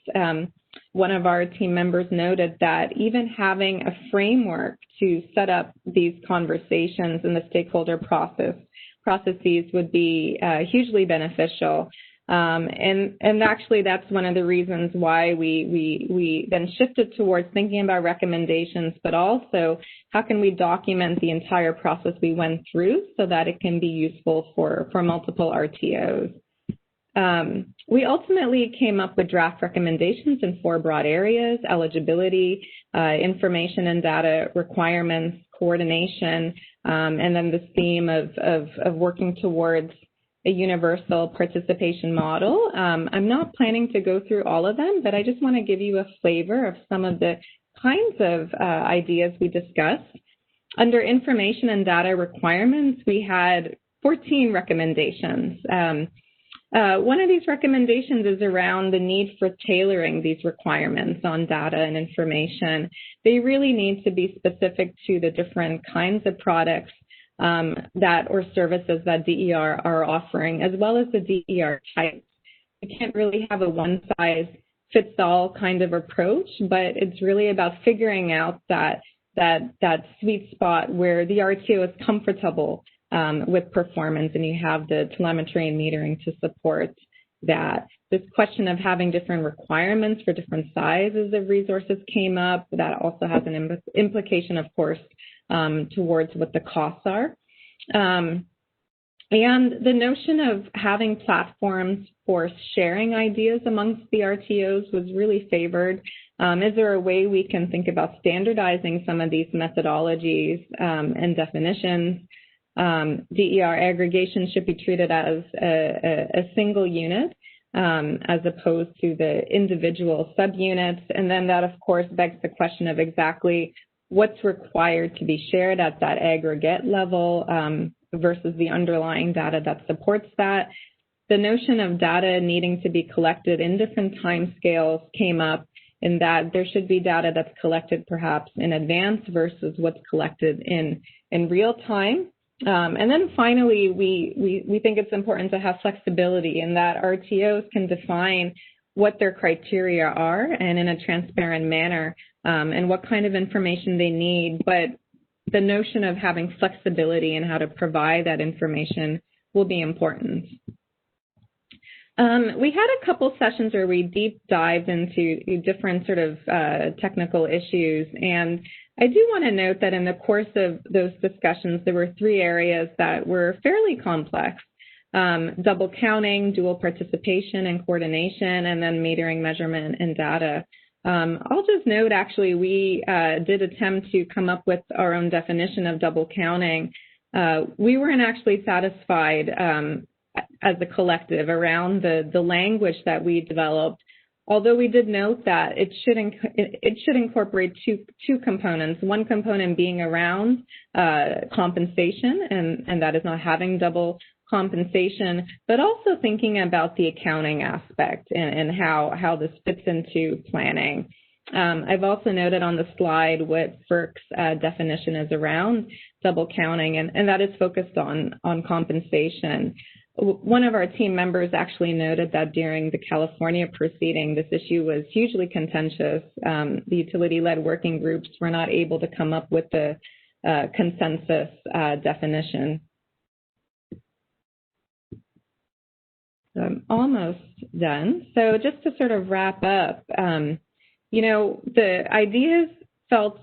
one of our team members noted that even having a framework to set up these conversations in the stakeholder processes would be hugely beneficial. And actually, that's one of the reasons why we then shifted towards thinking about recommendations, but also how can we document the entire process we went through so that it can be useful for multiple RTOs. We ultimately came up with draft recommendations in 4 broad areas: eligibility, information and data requirements, coordination, and then this theme of working towards a universal participation model. I'm not planning to go through all of them, but I just want to give you a flavor of some of the kinds of ideas we discussed. Under information and data requirements, we had 14 recommendations. One of these recommendations is around the need for tailoring these requirements on data and information. They really need to be specific to the different kinds of products or services that DER are offering, as well as the DER types. You can't really have a one-size-fits-all kind of approach, but it's really about figuring out that sweet spot where the RTO is comfortable with performance, and you have the telemetry and metering to support that. This question of having different requirements for different sizes of resources came up. That also has an implication, of course, towards what the costs are. And the notion of having platforms for sharing ideas amongst the RTOs was really favored. Is there a way we can think about standardizing some of these methodologies and definitions? DER aggregation should be treated as a single unit as opposed to the individual subunits. And then that, of course, begs the question of exactly what's required to be shared at that aggregate level versus the underlying data that supports that. The notion of data needing to be collected in different timescales came up, in that there should be data that's collected perhaps in advance versus what's collected in real time. And then finally, we think it's important to have flexibility in that RTOs can define what their criteria are and in a transparent manner and what kind of information they need. But the notion of having flexibility in how to provide that information will be important. We had a couple sessions where we deep dived into different sort of technical issues, and I do want to note that in the course of those discussions, there were 3 areas that were fairly complex: double counting, dual participation and coordination, and then metering, measurement, and data. I'll just note, actually, we did attempt to come up with our own definition of double counting. We weren't actually satisfied as a collective around the language that we developed, although we did note that it should incorporate two components, one component being around compensation, and that is not having double compensation, but also thinking about the accounting aspect and how this fits into planning. I've also noted on the slide what FERC's definition is around double counting, and that is focused on compensation. One of our team members actually noted that during the California proceeding, this issue was hugely contentious. The utility-led working groups were not able to come up with the consensus definition. So I'm almost done. So just to sort of wrap up, the ideas felt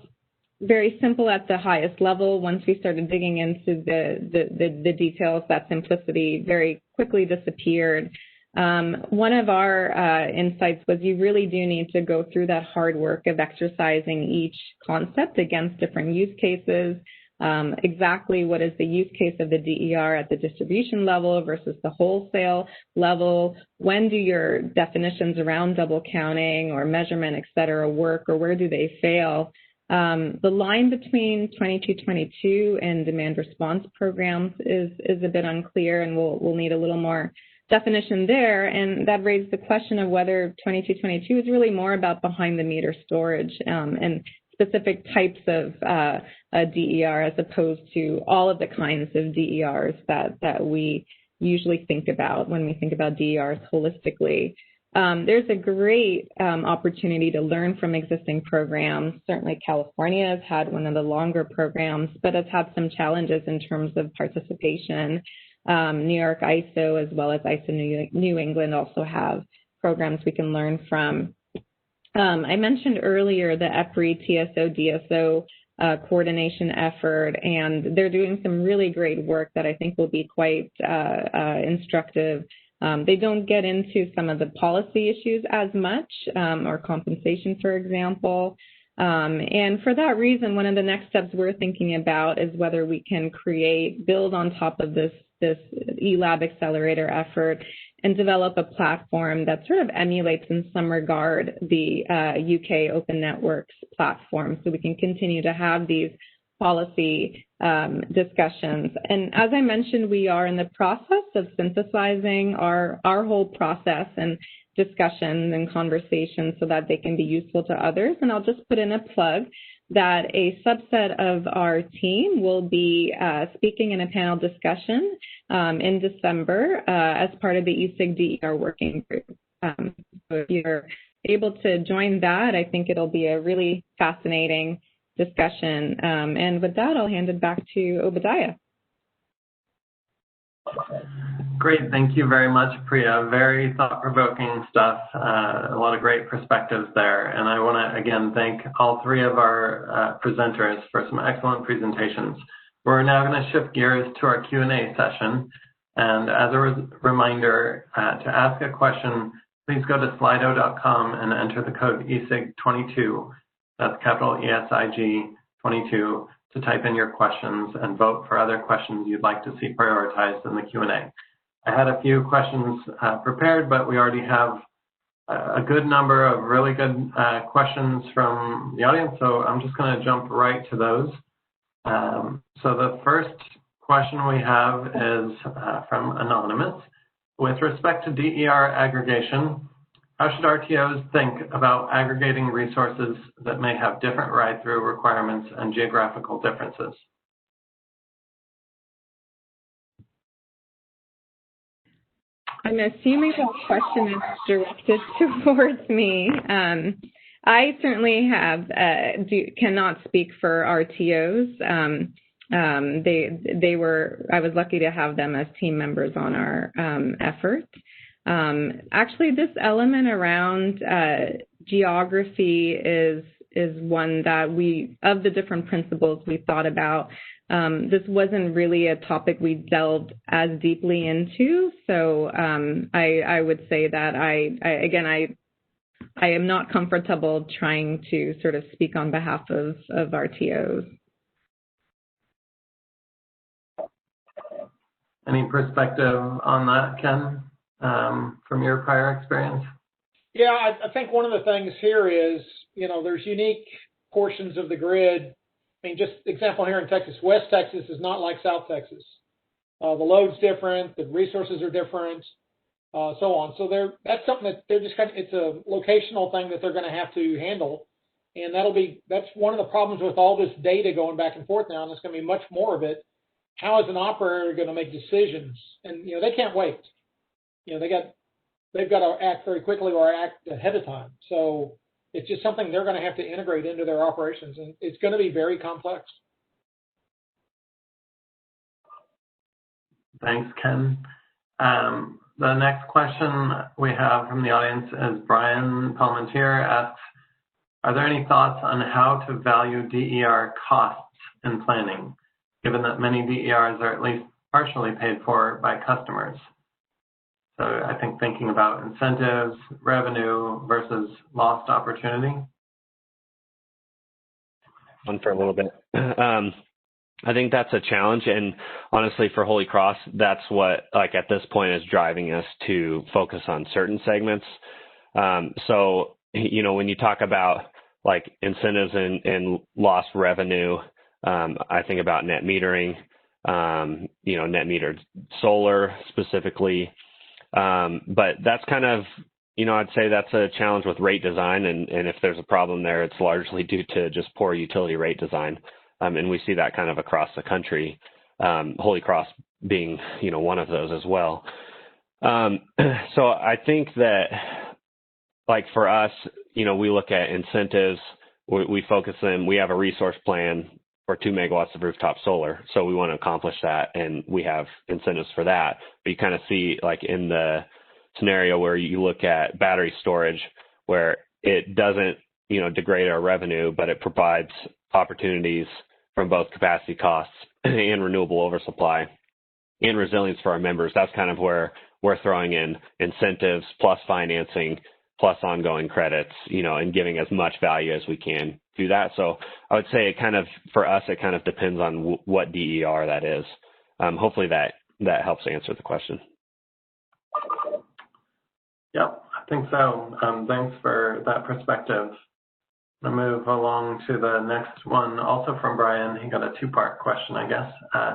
very simple at the highest level. Once we started digging into the details, that simplicity very quickly disappeared. One of our insights was you really do need to go through that hard work of exercising each concept against different use cases. Exactly what is the use case of the DER at the distribution level versus the wholesale level? When do your definitions around double counting or measurement, et cetera, work, or where do they fail? The line between 2222 and demand response programs is a bit unclear, and we'll need a little more definition there, and that raised the question of whether 2222 is really more about behind the meter storage and specific types of DER as opposed to all of the kinds of DERs that we usually think about when we think about DERs holistically. There's a great opportunity to learn from existing programs. Certainly California has had one of the longer programs, but has had some challenges in terms of participation. New York ISO as well as ISO New England also have programs we can learn from. I mentioned earlier the EPRI TSO DSO coordination effort, and they're doing some really great work that I think will be quite instructive. They don't get into some of the policy issues as much, or compensation, for example. And for that reason, one of the next steps we're thinking about is whether we can build on top of this eLab accelerator effort and develop a platform that sort of emulates in some regard the UK Open Networks platform, so we can continue to have these policy discussions. And as I mentioned, we are in the process of synthesizing our whole process and discussions and conversations so that they can be useful to others. And I'll just put in a plug that a subset of our team will be speaking in a panel discussion in December as part of the eSig DER working group. So if you're able to join that, I think it'll be a really fascinating discussion. And with that, I'll hand it back to Obadiah. Great, thank you very much, Priya. Very thought-provoking stuff, a lot of great perspectives there. And I want to, again, thank all three of our presenters for some excellent presentations. We're now going to shift gears to our Q&A session. And as a reminder, to ask a question, please go to slido.com and enter the code ESIG22, that's capital ESIG 22, to type in your questions and vote for other questions you'd like to see prioritized in the Q&A. I had a few questions prepared, but we already have a good number of really good questions from the audience, so I'm just going to jump right to those. So the first question we have is from Anonymous. With respect to DER aggregation, how should RTOs think about aggregating resources that may have different ride-through requirements and geographical differences? I'm assuming the question is directed towards me. I certainly cannot speak for RTOs. I was lucky to have them as team members on our effort. Actually, this element around geography is one that of the different principles we thought about, this wasn't really a topic we delved as deeply into. So I would say that I am not comfortable trying to sort of speak on behalf of RTOs. Any perspective on that, Ken, from your prior experience? Yeah, I think one of the things here is, there's unique portions of the grid. I mean, just example here in Texas, West Texas is not like South Texas. The load's different, the resources are different, so on. So that's something that they're just it's a locational thing that they're going to have to handle. And that's one of the problems with all this data going back and forth now, and there's going to be much more of it. How is an operator going to make decisions? And, they can't wait. They've got to act very quickly or act ahead of time. So it's just something they're going to have to integrate into their operations, and it's going to be very complex. Thanks, Ken. The next question we have from the audience is Brian Palmentier asks, are there any thoughts on how to value DER costs in planning, given that many DERs are at least partially paid for by customers? So I think thinking about incentives, revenue versus lost opportunity. On for a little bit. I think that's a challenge, and honestly, for Holy Cross, that's what, at this point, is driving us to focus on certain segments. So, when you talk about incentives and lost revenue, I think about net metering, net metered solar specifically. But that's kind of, I'd say that's a challenge with rate design. And if there's a problem there, it's largely due to just poor utility rate design. And we see that kind of across the country, Holy Cross being, one of those as well. So I think that, like for us, we look at incentives, we focus them, we have a resource plan for 2 megawatts of rooftop solar. So we want to accomplish that, and we have incentives for that. But you kind of see, like in the scenario where you look at battery storage, where it doesn't, degrade our revenue, but it provides opportunities from both capacity costs and renewable oversupply and resilience for our members. That's kind of where we're throwing in incentives plus financing plus ongoing credits, and giving as much value as we can do that. So I would say for us, it kind of depends on what DER that is. Hopefully that helps answer the question. Yep, I think so. Thanks for that perspective. I'll move along to the next one, also from Brian. He got a two-part question, I guess,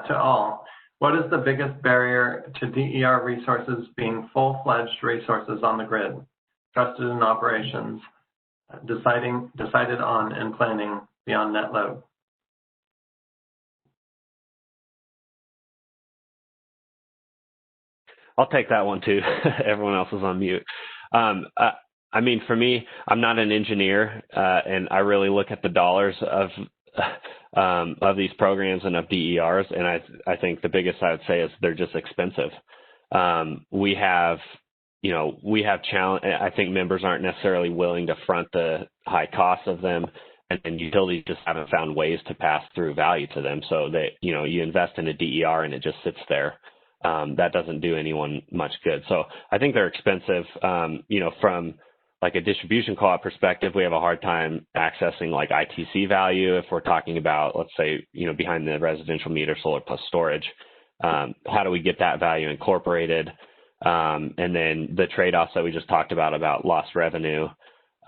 to all. What is the biggest barrier to DER resources being full-fledged resources on the grid, trusted in operations, decided on and planning beyond net load? I'll take that one too. Everyone else is on mute. For me, I'm not an engineer, and I really look at the dollars of these programs and of DERs, and I think the biggest I would say is they're just expensive. We have challenge. I think members aren't necessarily willing to front the high costs of them, and utilities just haven't found ways to pass through value to them. So that you invest in a DER and it just sits there. That doesn't do anyone much good. So I think they're expensive. From like a distribution co-op perspective, we have a hard time accessing like ITC value if we're talking about, let's say, behind the residential meter, solar plus storage. How do we get that value incorporated? And then the trade-offs that we just talked about lost revenue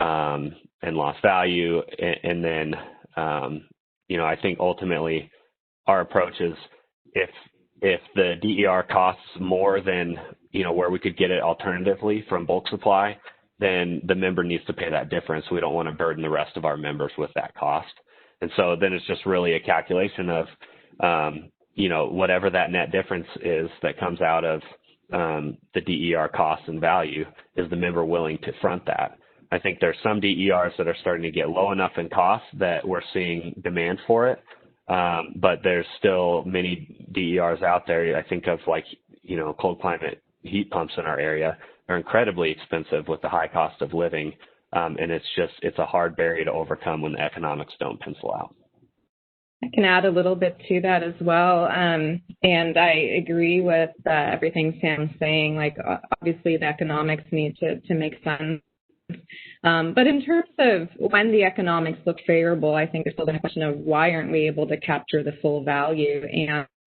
and lost value. And then, I think ultimately our approach is if the DER costs more than, where we could get it alternatively from bulk supply, then the member needs to pay that difference. We don't want to burden the rest of our members with that cost. And so then it's just really a calculation of, whatever that net difference is that comes out of the DER cost and value, is the member willing to front that? I think there's some DERs that are starting to get low enough in cost that we're seeing demand for it. But there's still many DERs out there. I think of cold climate heat pumps in our area are incredibly expensive with the high cost of living. And it's a hard barrier to overcome when the economics don't pencil out. I can add a little bit to that as well. And I agree with everything Sam's saying. Like, obviously the economics need to make sense. But in terms of when the economics look favorable, I think there's still been a question of why aren't we able to capture the full value?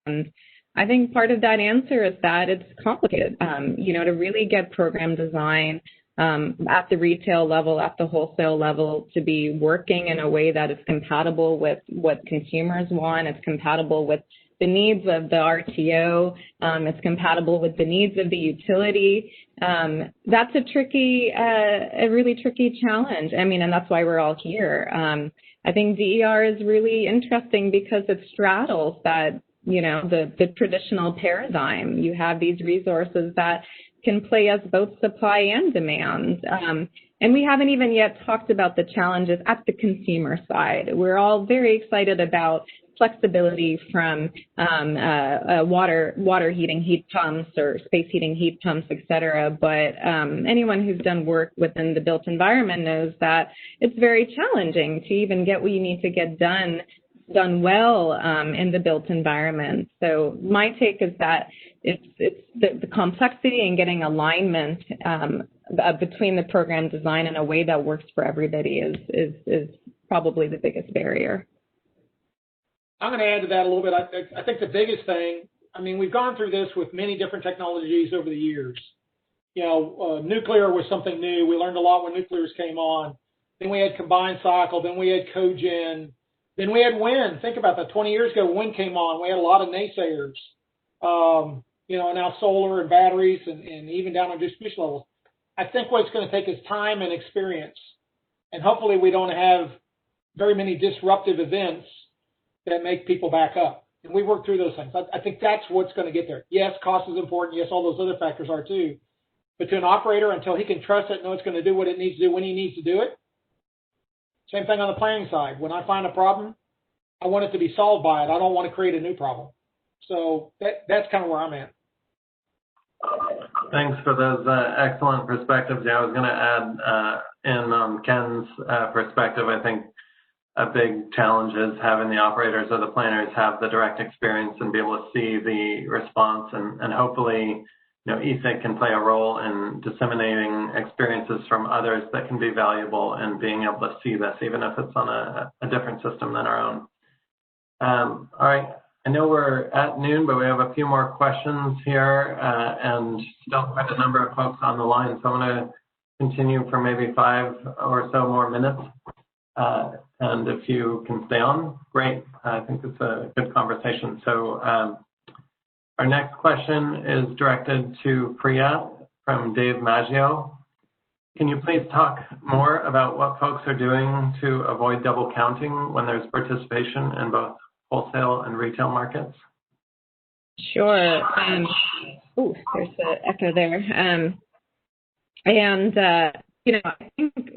And I think part of that answer is that it's complicated. To really get program design at the retail level, at the wholesale level, to be working in a way that is compatible with what consumers want, it's compatible with the needs of the RTO, it's compatible with the needs of the utility. That's a really tricky challenge. And that's why we're all here. I think DER is really interesting because it straddles that, the traditional paradigm. You have these resources that can play as both supply and demand. And we haven't even yet talked about the challenges at the consumer side. We're all very excited about flexibility from water heating heat pumps or space heating heat pumps, et cetera. But anyone who's done work within the built environment knows that it's very challenging to even get what you need to get done well in the built environment. So my take is that it's the complexity and getting alignment between the program design in a way that works for everybody is probably the biggest barrier. I'm going to add to that a little bit. I think the biggest thing, we've gone through this with many different technologies over the years. Nuclear was something new. We learned a lot when nuclears came on. Then we had combined cycle. Then we had cogen. Then we had wind. Think about that. 20 years ago, wind came on. We had a lot of naysayers. now solar and batteries and even down on distribution levels. I think what it's going to take is time and experience. And hopefully we don't have very many disruptive events that make people back up. And we work through those things. I think that's what's going to get there. Yes, cost is important. Yes, all those other factors are too. But to an operator, until he can trust it and know it's going to do what it needs to do when he needs to do it. Same thing on the planning side. When I find a problem, I want it to be solved by it. I don't want to create a new problem. So that's kind of where I'm at. Thanks for those excellent perspectives. Yeah, I was going to add in Ken's perspective, I think a big challenge is having the operators or the planners have the direct experience and be able to see the response, and hopefully, ESIG can play a role in disseminating experiences from others that can be valuable and being able to see this, even if it's on a different system than our own. All right. I know we're at noon, but we have a few more questions here and still quite a number of folks on the line. So I'm going to continue for maybe 5 or so more minutes. And if you can stay on, great. I think it's a good conversation. So our next question is directed to Priya from Dave Maggio. Can you please talk more about what folks are doing to avoid double counting when there's participation in both wholesale and retail markets? Sure. There's an echo there. I think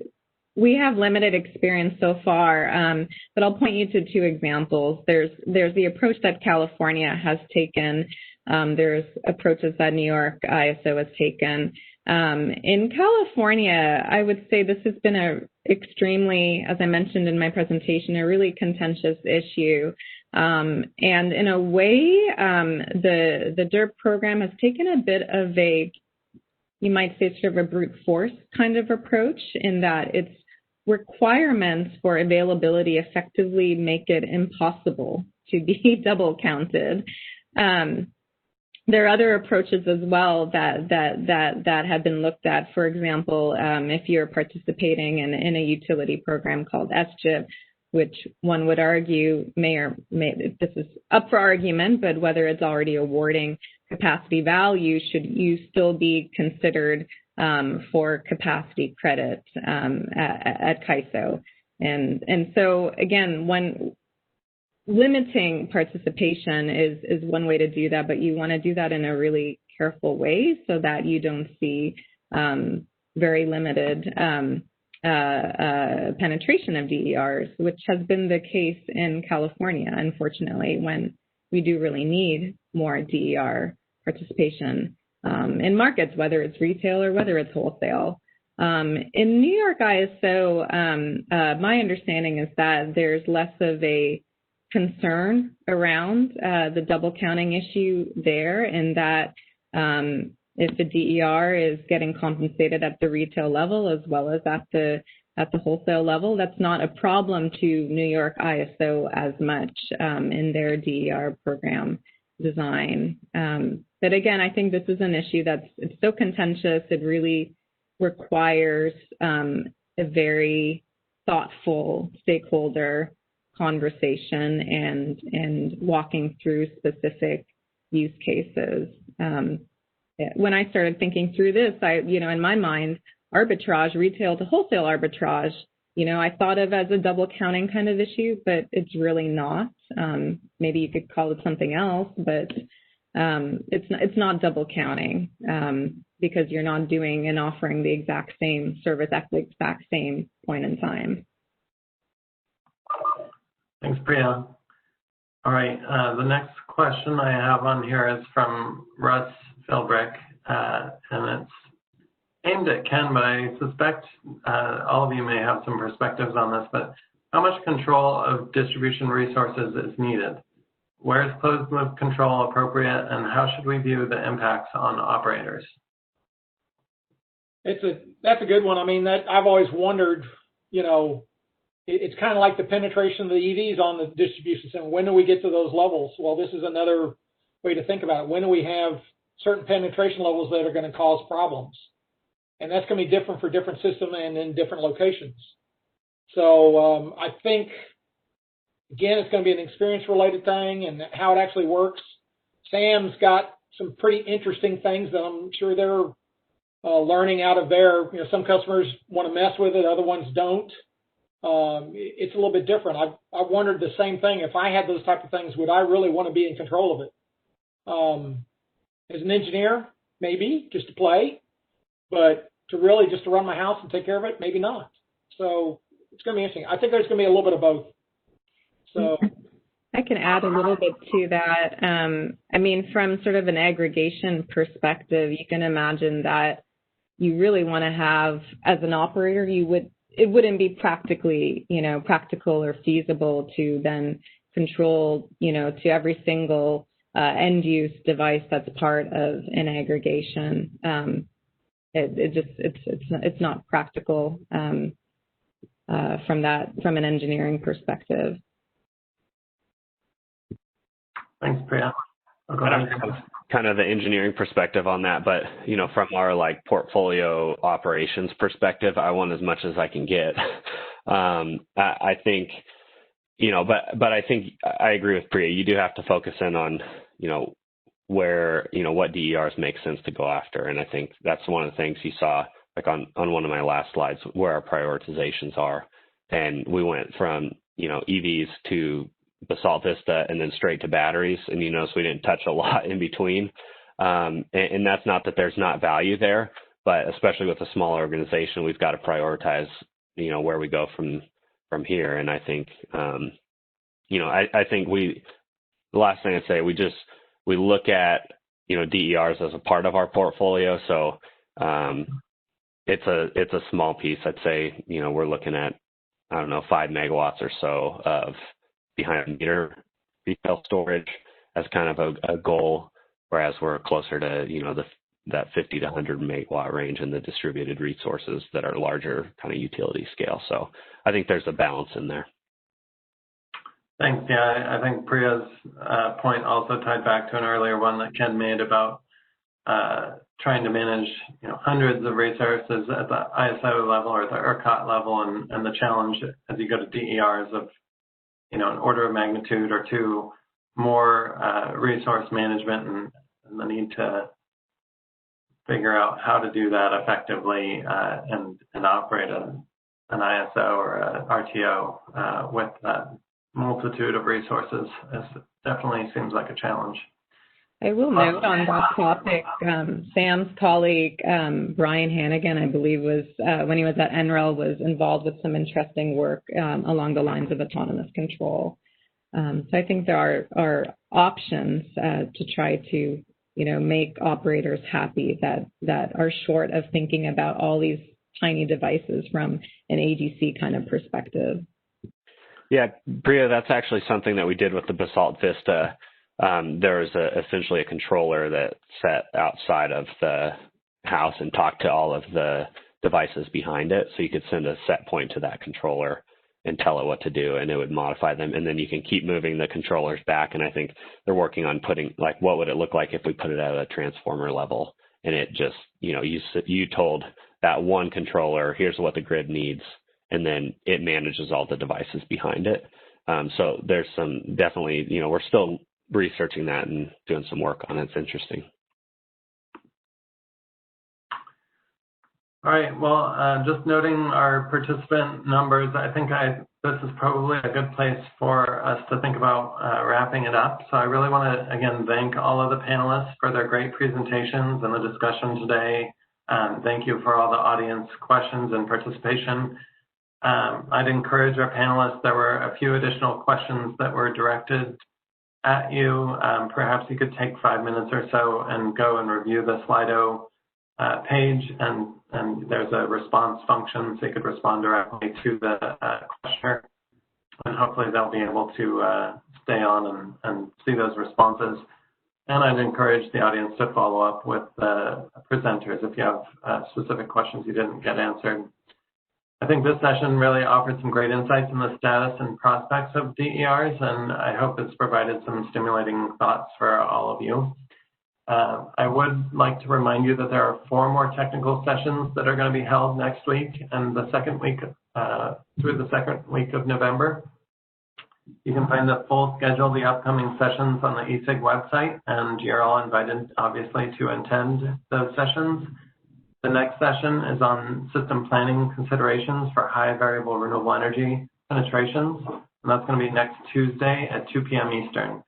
we have limited experience so far, but I'll point you to 2 examples. There's the approach that California has taken. There's approaches that New York ISO has taken. In California, I would say this has been a extremely, as I mentioned in my presentation, a really contentious issue. And in a way, the DERP program has taken a bit of a, you might say, sort of a brute force kind of approach, in that its requirements for availability effectively make it impossible to be double counted. There are other approaches as well that have been looked at. For example, if you're participating in a utility program called SGIP, which one would argue this is up for argument, but whether it's already awarding capacity value, should you still be considered for capacity credit at CAISO? And so again, when limiting participation is one way to do that, but you want to do that in a really careful way so that you don't see very limited penetration of DERs, which has been the case in California, unfortunately, when we do really need more DER participation in markets, whether it's retail or whether it's wholesale. In New York ISO, my understanding is that there's less of a concern around the double counting issue there, and that if the DER is getting compensated at the retail level as well as at the wholesale level, that's not a problem to New York ISO as much in their DER program design. But again, I think this is an issue it's so contentious. It really requires a very thoughtful stakeholder conversation and walking through specific use cases. When I started thinking through this, in my mind, arbitrage, retail to wholesale arbitrage, I thought of as a double counting kind of issue, but it's really not. Maybe you could call it something else, but it's not double counting because you're not doing and offering the exact same service at the exact same point in time. Thanks, Priya. All right, the next question I have on here is from Russ Philbrick, and it's aimed at Ken, but I suspect all of you may have some perspectives on this, but how much control of distribution resources is needed? Where is closed loop control appropriate, and how should we view the impacts on operators? That's a good one. I mean, I've always wondered, it's kind of like the penetration of the EVs on the distribution center. When do we get to those levels? Well, this is another way to think about it. When do we have certain penetration levels that are going to cause problems? And that's going to be different for different systems and in different locations. So I think, again, it's going to be an experience-related thing and how it actually works. Sam's got some pretty interesting things that I'm sure they're learning out of there. You know, some customers want to mess with it, other ones don't. It's a little bit different. I wondered the same thing. If I had those type of things, would I really want to be in control of it? As an engineer, maybe, just to play, but to really just to run my house and take care of it, maybe not. So it's going to be interesting. I think there's going to be a little bit of both. So I can add a little bit to that. I mean, from sort of an aggregation perspective, you can imagine that you really want to have, as an operator, it wouldn't be practical or feasible to then control, to every single end use device that's part of an aggregation. It's not practical from an engineering perspective. Thanks, Priya. I don't have kind of the engineering perspective on that, but from our portfolio operations perspective, I want as much as I can get. I think, but I think I agree with Priya. You do have to focus in on, where, what DERs make sense to go after. And I think that's one of the things you saw, on one of my last slides, where our prioritizations are. And we went from, EVs to Basalt Vista and then straight to batteries. And you notice we didn't touch a lot in between. And that's not that there's not value there, but especially with a small organization, we've got to prioritize, where we go from here. And I think, I think the last thing I'd say, we look at, DERs as a part of our portfolio. So it's a small piece. I'd say, we're looking at, 5 megawatts or so of behind the meter retail storage as kind of a goal, whereas we're closer to, that 50 to 100 megawatt range in the distributed resources that are larger kind of utility scale. So I think there's a balance in there. Thanks. Yeah, I think Priya's point also tied back to an earlier one that Ken made about trying to manage, hundreds of resources at the ISO level or the ERCOT level, and the challenge as you go to DERs of, an order of magnitude or two more resource management and the need to figure out how to do that effectively and operate an ISO or a RTO with that multitude of resources. It definitely seems like a challenge. I will note on that topic, Sam's colleague, Brian Hannigan, I believe, was when he was at NREL, was involved with some interesting work along the lines of autonomous control. So I think there are options to try to, make operators happy that are short of thinking about all these tiny devices from an ADC kind of perspective. Yeah, Priya, that's actually something that we did with the Basalt Vista. There was essentially a controller that sat outside of the house and talked to all of the devices behind it. So you could send a set point to that controller and tell it what to do, and it would modify them. And then you can keep moving the controllers back. And I think they're working on putting, what would it look like if we put it at a transformer level? And it just, you told that one controller, here's what the grid needs, and then it manages all the devices behind it. So there's some definitely, we're still researching that and doing some work on it. It's interesting. All right. Well, just noting our participant numbers, I think this is probably a good place for us to think about wrapping it up. So I really want to, again, thank all of the panelists for their great presentations and the discussion today. Thank you for all the audience questions and participation. I'd encourage our panelists, there were a few additional questions that were directed at you. Perhaps you could take 5 minutes or so and go and review the Slido page, and there's a response function, so you could respond directly to the questioner, and hopefully they'll be able to stay on and see those responses. And I'd encourage the audience to follow up with the presenters if you have specific questions you didn't get answered. I think this session really offered some great insights in the status and prospects of DERs, and I hope it's provided some stimulating thoughts for all of you. I would like to remind you that there are 4 more technical sessions that are going to be held next week and the second week through the second week of November. You can find the full schedule of the upcoming sessions on the ESIG website, and you're all invited, obviously, to attend those sessions. The next session is on system planning considerations for high variable renewable energy penetrations, and that's going to be next Tuesday at 2 p.m. Eastern.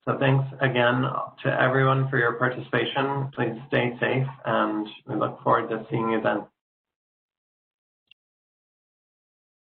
So thanks again to everyone for your participation. Please stay safe, and we look forward to seeing you then.